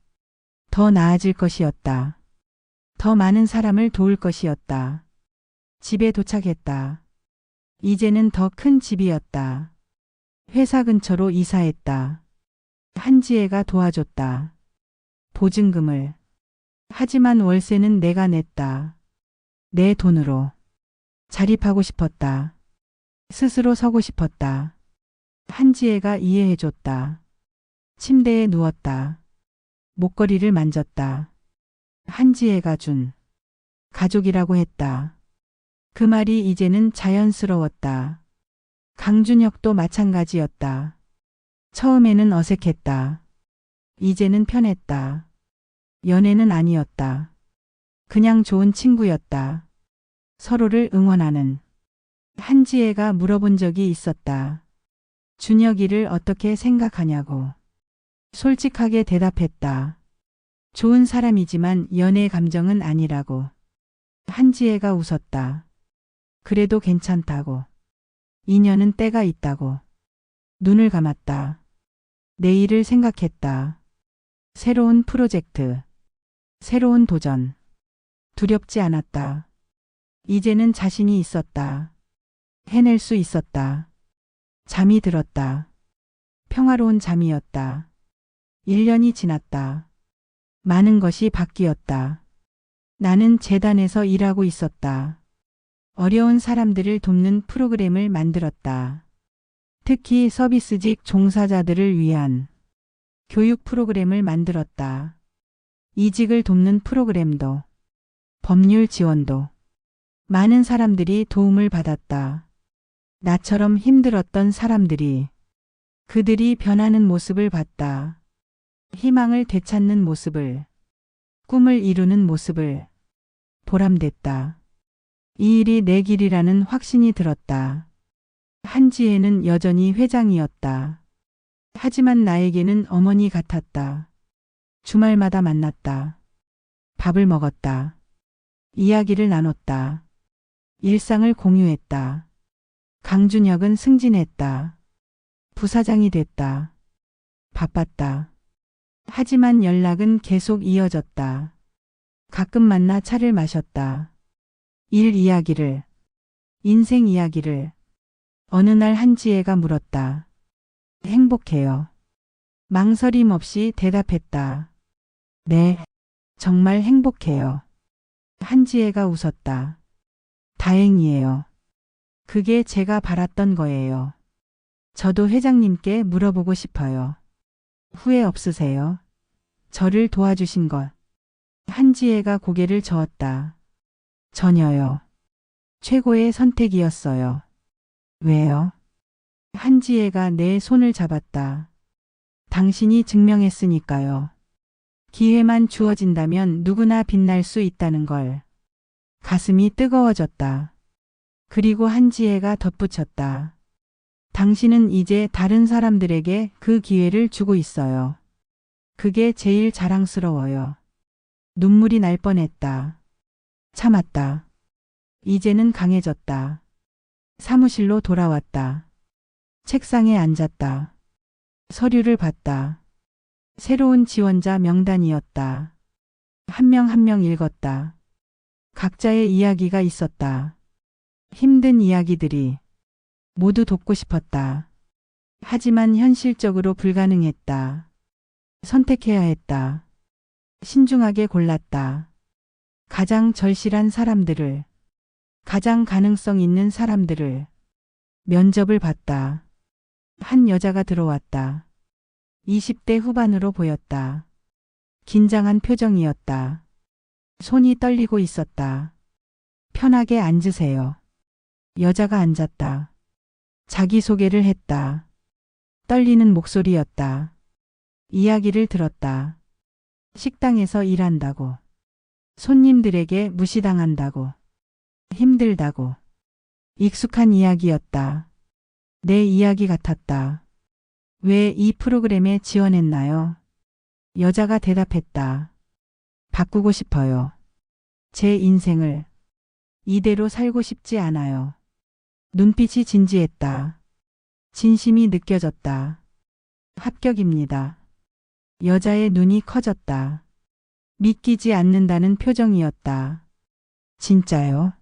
더 나아질 것이었다. 더 많은 사람을 도울 것이었다. 집에 도착했다. 이제는 더 큰 집이었다. 회사 근처로 이사했다. 한지혜가 도와줬다. 보증금을. 하지만 월세는 내가 냈다. 내 돈으로. 자립하고 싶었다. 스스로 서고 싶었다. 한지혜가 이해해줬다. 침대에 누웠다. 목걸이를 만졌다. 한지혜가 준. 가족이라고 했다. 그 말이 이제는 자연스러웠다. 강준혁도 마찬가지였다. 처음에는 어색했다. 이제는 편했다. 연애는 아니었다. 그냥 좋은 친구였다. 서로를 응원하는. 한지혜가 물어본 적이 있었다. 준혁이를 어떻게 생각하냐고. 솔직하게 대답했다. 좋은 사람이지만 연애 감정은 아니라고. 한지혜가 웃었다. 그래도 괜찮다고. 인연은 때가 있다고. 눈을 감았다. 내일을 생각했다. 새로운 프로젝트. 새로운 도전. 두렵지 않았다. 이제는 자신이 있었다. 해낼 수 있었다. 잠이 들었다. 평화로운 잠이었다. 1년이 지났다. 많은 것이 바뀌었다. 나는 재단에서 일하고 있었다. 어려운 사람들을 돕는 프로그램을 만들었다. 특히 서비스직 종사자들을 위한 교육 프로그램을 만들었다. 이직을 돕는 프로그램도. 법률 지원도. 많은 사람들이 도움을 받았다. 나처럼 힘들었던 사람들이. 그들이 변하는 모습을 봤다. 희망을 되찾는 모습을. 꿈을 이루는 모습을. 보람됐다. 이 일이 내 길이라는 확신이 들었다. 한지혜는 여전히 회장이었다. 하지만 나에게는 어머니 같았다. 주말마다 만났다. 밥을 먹었다. 이야기를 나눴다. 일상을 공유했다. 강준혁은 승진했다. 부사장이 됐다. 바빴다. 하지만 연락은 계속 이어졌다. 가끔 만나 차를 마셨다. 일 이야기를, 인생 이야기를. 어느 날 한지혜가 물었다. 행복해요. 망설임 없이 대답했다. 네, 정말 행복해요. 한지혜가 웃었다. 다행이에요. 그게 제가 바랐던 거예요. 저도 회장님께 물어보고 싶어요. 후회 없으세요? 저를 도와주신 것. 한지혜가 고개를 저었다. 전혀요. 최고의 선택이었어요. 왜요? 한지혜가 내 손을 잡았다. 당신이 증명했으니까요. 기회만 주어진다면 누구나 빛날 수 있다는 걸. 가슴이 뜨거워졌다. 그리고 한지혜가 덧붙였다. 당신은 이제 다른 사람들에게 그 기회를 주고 있어요. 그게 제일 자랑스러워요. 눈물이 날 뻔했다. 참았다. 이제는 강해졌다. 사무실로 돌아왔다. 책상에 앉았다. 서류를 봤다. 새로운 지원자 명단이었다. 한 명 한 명 읽었다. 각자의 이야기가 있었다. 힘든 이야기들이. 모두 돕고 싶었다. 하지만 현실적으로 불가능했다. 선택해야 했다. 신중하게 골랐다. 가장 절실한 사람들을, 가장 가능성 있는 사람들을. 면접을 봤다. 한 여자가 들어왔다. 20대 후반으로 보였다. 긴장한 표정이었다. 손이 떨리고 있었다. 편하게 앉으세요. 여자가 앉았다. 자기소개를 했다. 떨리는 목소리였다. 이야기를 들었다. 식당에서 일한다고. 손님들에게 무시당한다고. 힘들다고. 익숙한 이야기였다. 내 이야기 같았다. 왜 이 프로그램에 지원했나요? 여자가 대답했다. 바꾸고 싶어요. 제 인생을. 이대로 살고 싶지 않아요. 눈빛이 진지했다. 진심이 느껴졌다. 합격입니다. 여자의 눈이 커졌다. 믿기지 않는다는 표정이었다. 진짜요?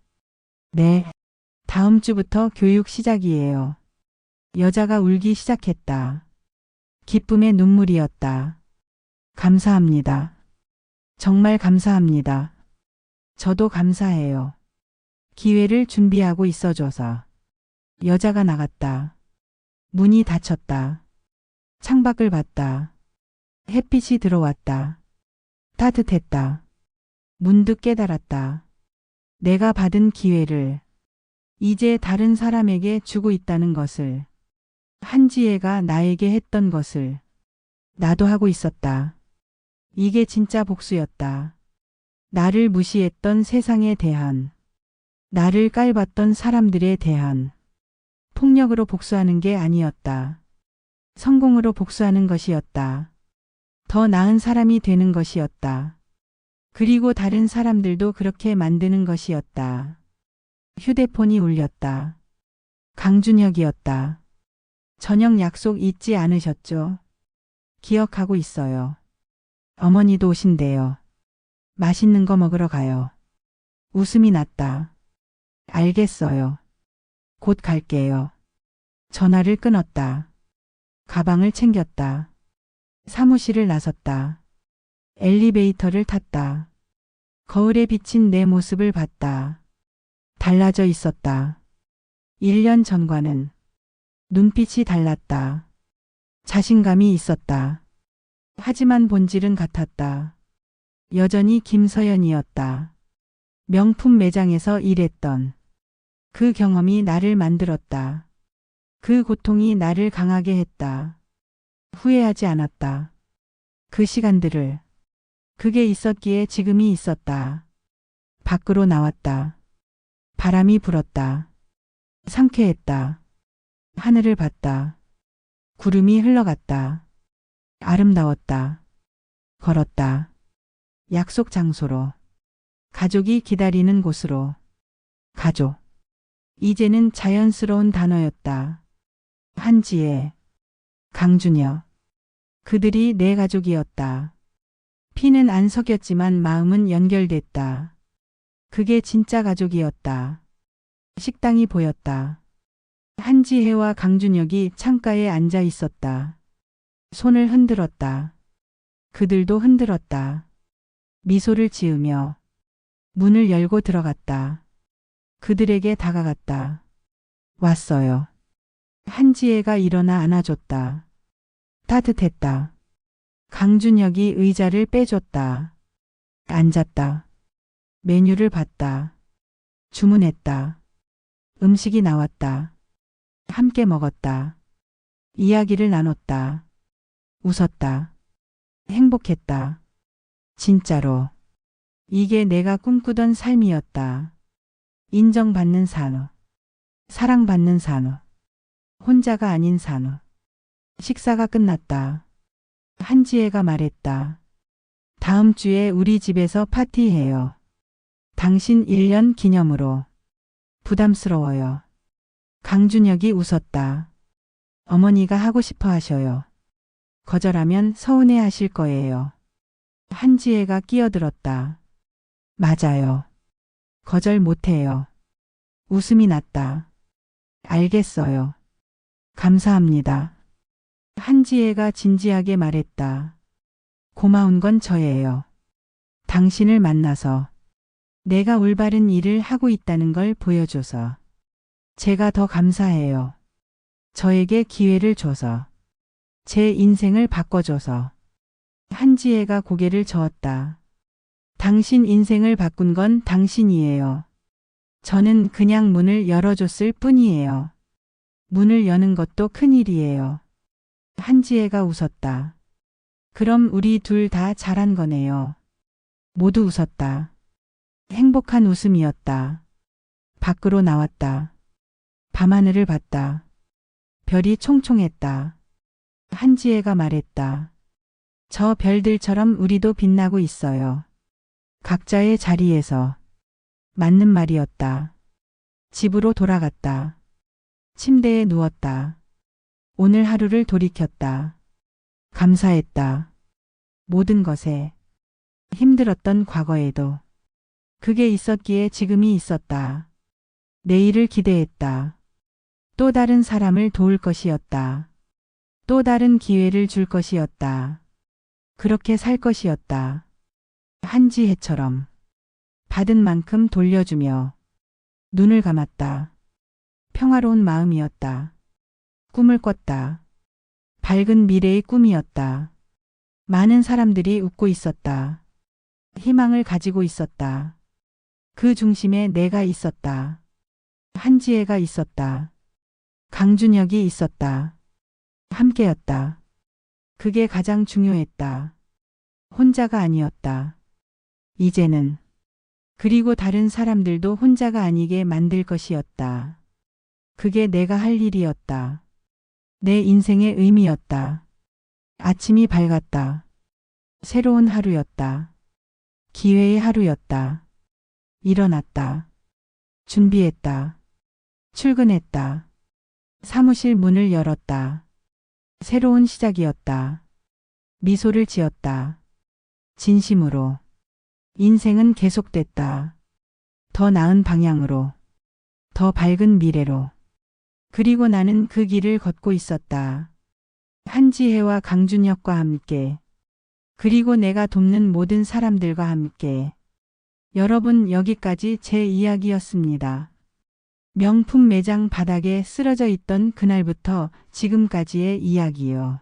네. 다음 주부터 교육 시작이에요. 여자가 울기 시작했다. 기쁨의 눈물이었다. 감사합니다. 정말 감사합니다. 저도 감사해요. 기회를 준비하고 있어줘서. 여자가 나갔다. 문이 닫혔다. 창밖을 봤다. 햇빛이 들어왔다. 따뜻했다. 문득 깨달았다. 내가 받은 기회를 이제 다른 사람에게 주고 있다는 것을. 한지혜가 나에게 했던 것을 나도 하고 있었다. 이게 진짜 복수였다. 나를 무시했던 세상에 대한, 나를 깔봤던 사람들에 대한. 폭력으로 복수하는 게 아니었다. 성공으로 복수하는 것이었다. 더 나은 사람이 되는 것이었다. 그리고 다른 사람들도 그렇게 만드는 것이었다. 휴대폰이 울렸다. 강준혁이었다. 저녁 약속 잊지 않으셨죠? 기억하고 있어요. 어머니도 오신대요. 맛있는 거 먹으러 가요. 웃음이 났다. 알겠어요. 곧 갈게요. 전화를 끊었다. 가방을 챙겼다. 사무실을 나섰다. 엘리베이터를 탔다. 거울에 비친 내 모습을 봤다. 달라져 있었다. 1년 전과는. 눈빛이 달랐다. 자신감이 있었다. 하지만 본질은 같았다. 여전히 김서연이었다. 명품 매장에서 일했던 그 경험이 나를 만들었다. 그 고통이 나를 강하게 했다. 후회하지 않았다. 그 시간들을. 그게 있었기에 지금이 있었다. 밖으로 나왔다. 바람이 불었다. 상쾌했다. 하늘을 봤다. 구름이 흘러갔다. 아름다웠다. 걸었다. 약속 장소로. 가족이 기다리는 곳으로. 가족. 이제는 자연스러운 단어였다. 한지혜, 강준혁. 그들이 내 가족이었다. 피는 안 섞였지만 마음은 연결됐다. 그게 진짜 가족이었다. 식당이 보였다. 한지혜와 강준혁이 창가에 앉아 있었다. 손을 흔들었다. 그들도 흔들었다. 미소를 지으며 문을 열고 들어갔다. 그들에게 다가갔다. 왔어요. 한지혜가 일어나 안아줬다. 따뜻했다. 강준혁이 의자를 빼줬다. 앉았다. 메뉴를 봤다. 주문했다. 음식이 나왔다. 함께 먹었다. 이야기를 나눴다. 웃었다. 행복했다. 진짜로. 이게 내가 꿈꾸던 삶이었다. 인정받는 산후. 사랑받는 산후. 혼자가 아닌 산후. 식사가 끝났다. 한지혜가 말했다. 다음 주에 우리 집에서 파티해요. 당신 1년 기념으로. 부담스러워요. 강준혁이 웃었다. 어머니가 하고 싶어 하셔요. 거절하면 서운해 하실 거예요. 한지혜가 끼어들었다. 맞아요. 거절 못해요. 웃음이 났다. 알겠어요. 감사합니다. 한지혜가 진지하게 말했다. 고마운 건 저예요. 당신을 만나서 내가 올바른 일을 하고 있다는 걸 보여줘서 제가 더 감사해요. 저에게 기회를 줘서 제 인생을 바꿔줘서. 한지혜가 고개를 저었다. 당신 인생을 바꾼 건 당신이에요. 저는 그냥 문을 열어줬을 뿐이에요. 문을 여는 것도 큰일이에요. 한지혜가 웃었다. 그럼 우리 둘 다 잘한 거네요. 모두 웃었다. 행복한 웃음이었다. 밖으로 나왔다. 밤하늘을 봤다. 별이 총총했다. 한지혜가 말했다. 저 별들처럼 우리도 빛나고 있어요. 각자의 자리에서. 맞는 말이었다. 집으로 돌아갔다. 침대에 누웠다. 오늘 하루를 돌이켰다. 감사했다. 모든 것에. 힘들었던 과거에도. 그게 있었기에 지금이 있었다. 내일을 기대했다. 또 다른 사람을 도울 것이었다. 또 다른 기회를 줄 것이었다. 그렇게 살 것이었다. 한지혜처럼. 받은 만큼 돌려주며. 눈을 감았다. 평화로운 마음이었다. 꿈을 꿨다. 밝은 미래의 꿈이었다. 많은 사람들이 웃고 있었다. 희망을 가지고 있었다. 그 중심에 내가 있었다. 한지혜가 있었다. 강준혁이 있었다. 함께였다. 그게 가장 중요했다. 혼자가 아니었다. 이제는. 그리고 다른 사람들도 혼자가 아니게 만들 것이었다. 그게 내가 할 일이었다. 내 인생의 의미였다. 아침이 밝았다. 새로운 하루였다. 기회의 하루였다. 일어났다. 준비했다. 출근했다. 사무실 문을 열었다. 새로운 시작이었다. 미소를 지었다. 진심으로. 인생은 계속됐다. 더 나은 방향으로. 더 밝은 미래로. 그리고 나는 그 길을 걷고 있었다. 한지혜와 강준혁과 함께. 그리고 내가 돕는 모든 사람들과 함께. 여러분, 여기까지 제 이야기였습니다. 명품 매장 바닥에 쓰러져 있던 그날부터 지금까지의 이야기요.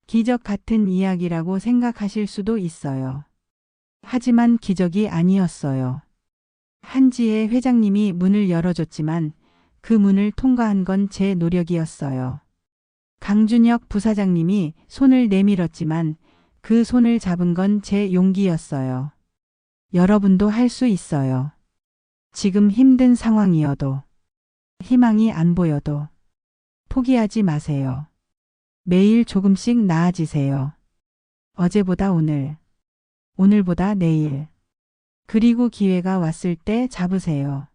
기적 같은 이야기라고 생각하실 수도 있어요. 하지만 기적이 아니었어요. 한지혜 회장님이 문을 열어줬지만 그 문을 통과한 건 제 노력이었어요. 강준혁 부사장님이 손을 내밀었지만 그 손을 잡은 건 제 용기였어요. 여러분도 할 수 있어요. 지금 힘든 상황이어도, 희망이 안 보여도 포기하지 마세요. 매일 조금씩 나아지세요. 어제보다 오늘, 오늘보다 내일. 그리고 기회가 왔을 때 잡으세요.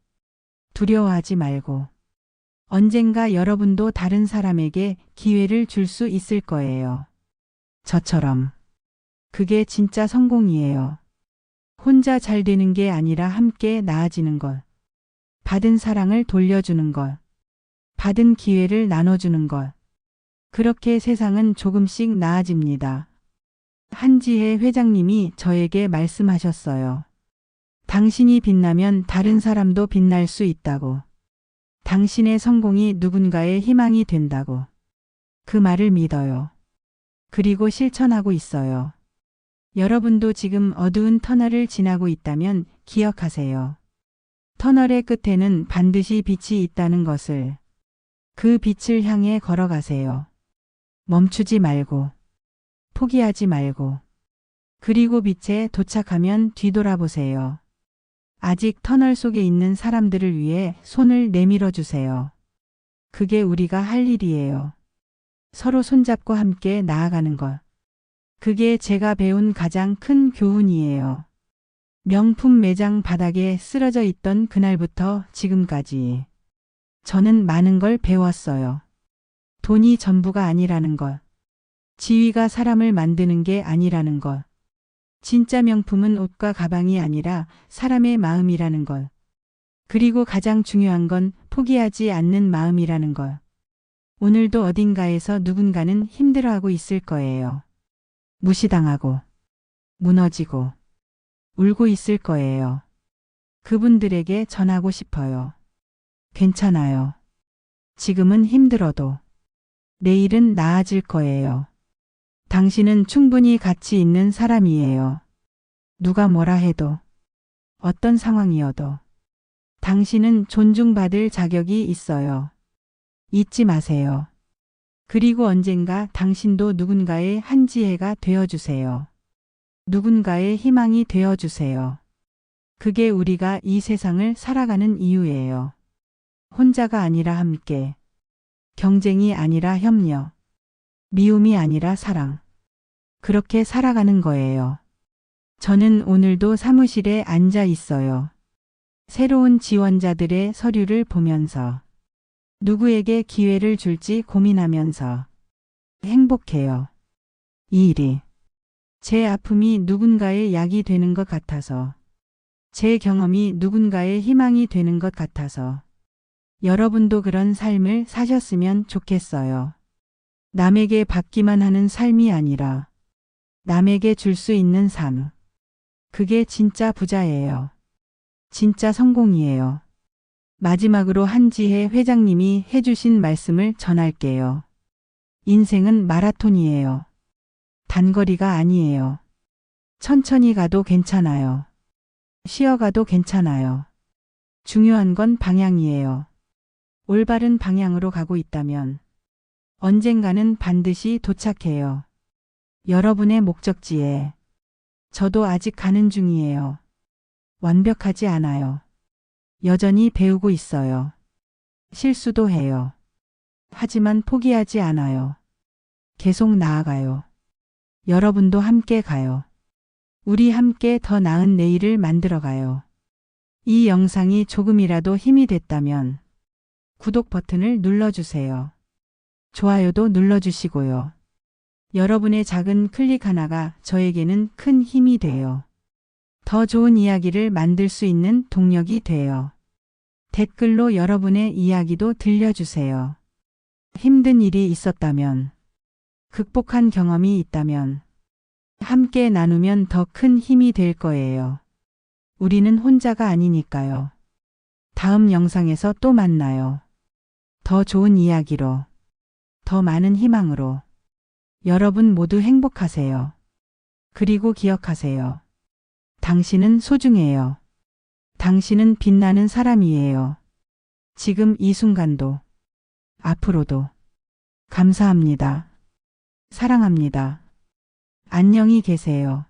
두려워하지 말고. 언젠가 여러분도 다른 사람에게 기회를 줄 수 있을 거예요. 저처럼. 그게 진짜 성공이에요. 혼자 잘 되는 게 아니라 함께 나아지는 것. 받은 사랑을 돌려주는 것. 받은 기회를 나눠주는 것. 그렇게 세상은 조금씩 나아집니다. 한지혜 회장님이 저에게 말씀하셨어요. 당신이 빛나면 다른 사람도 빛날 수 있다고. 당신의 성공이 누군가의 희망이 된다고. 그 말을 믿어요. 그리고 실천하고 있어요. 여러분도 지금 어두운 터널을 지나고 있다면 기억하세요. 터널의 끝에는 반드시 빛이 있다는 것을. 그 빛을 향해 걸어가세요. 멈추지 말고. 포기하지 말고. 그리고 빛에 도착하면 뒤돌아보세요. 아직 터널 속에 있는 사람들을 위해 손을 내밀어 주세요. 그게 우리가 할 일이에요. 서로 손잡고 함께 나아가는 것. 그게 제가 배운 가장 큰 교훈이에요. 명품 매장 바닥에 쓰러져 있던 그날부터 지금까지 저는 많은 걸 배웠어요. 돈이 전부가 아니라는 것. 지위가 사람을 만드는 게 아니라는 것. 진짜 명품은 옷과 가방이 아니라 사람의 마음이라는 것. 그리고 가장 중요한 건 포기하지 않는 마음이라는 것. 오늘도 어딘가에서 누군가는 힘들어하고 있을 거예요. 무시당하고, 무너지고, 울고 있을 거예요. 그분들에게 전하고 싶어요. 괜찮아요. 지금은 힘들어도 내일은 나아질 거예요. 당신은 충분히 가치 있는 사람이에요. 누가 뭐라 해도, 어떤 상황이어도 당신은 존중받을 자격이 있어요. 잊지 마세요. 그리고 언젠가 당신도 누군가의 한지혜가 되어주세요. 누군가의 희망이 되어주세요. 그게 우리가 이 세상을 살아가는 이유예요. 혼자가 아니라 함께. 경쟁이 아니라 협력. 미움이 아니라 사랑. 그렇게 살아가는 거예요. 저는 오늘도 사무실에 앉아 있어요. 새로운 지원자들의 서류를 보면서 누구에게 기회를 줄지 고민하면서 행복해요. 이 일이 제 아픔이 누군가의 약이 되는 것 같아서, 제 경험이 누군가의 희망이 되는 것 같아서 여러분도 그런 삶을 사셨으면 좋겠어요. 남에게 받기만 하는 삶이 아니라 남에게 줄 수 있는 삶. 그게 진짜 부자예요. 진짜 성공이에요. 마지막으로 한지혜 회장님이 해주신 말씀을 전할게요. 인생은 마라톤이에요. 단거리가 아니에요. 천천히 가도 괜찮아요. 쉬어가도 괜찮아요. 중요한 건 방향이에요. 올바른 방향으로 가고 있다면 언젠가는 반드시 도착해요. 여러분의 목적지에. 저도 아직 가는 중이에요. 완벽하지 않아요. 여전히 배우고 있어요. 실수도 해요. 하지만 포기하지 않아요. 계속 나아가요. 여러분도 함께 가요. 우리 함께 더 나은 내일을 만들어가요. 이 영상이 조금이라도 힘이 됐다면 구독 버튼을 눌러주세요. 좋아요도 눌러주시고요. 여러분의 작은 클릭 하나가 저에게는 큰 힘이 돼요. 더 좋은 이야기를 만들 수 있는 동력이 돼요. 댓글로 여러분의 이야기도 들려주세요. 힘든 일이 있었다면, 극복한 경험이 있다면, 함께 나누면 더 큰 힘이 될 거예요. 우리는 혼자가 아니니까요. 다음 영상에서 또 만나요. 더 좋은 이야기로, 더 많은 희망으로. 여러분 모두 행복하세요. 그리고 기억하세요. 당신은 소중해요. 당신은 빛나는 사람이에요. 지금 이 순간도, 앞으로도. 감사합니다. 사랑합니다. 안녕히 계세요.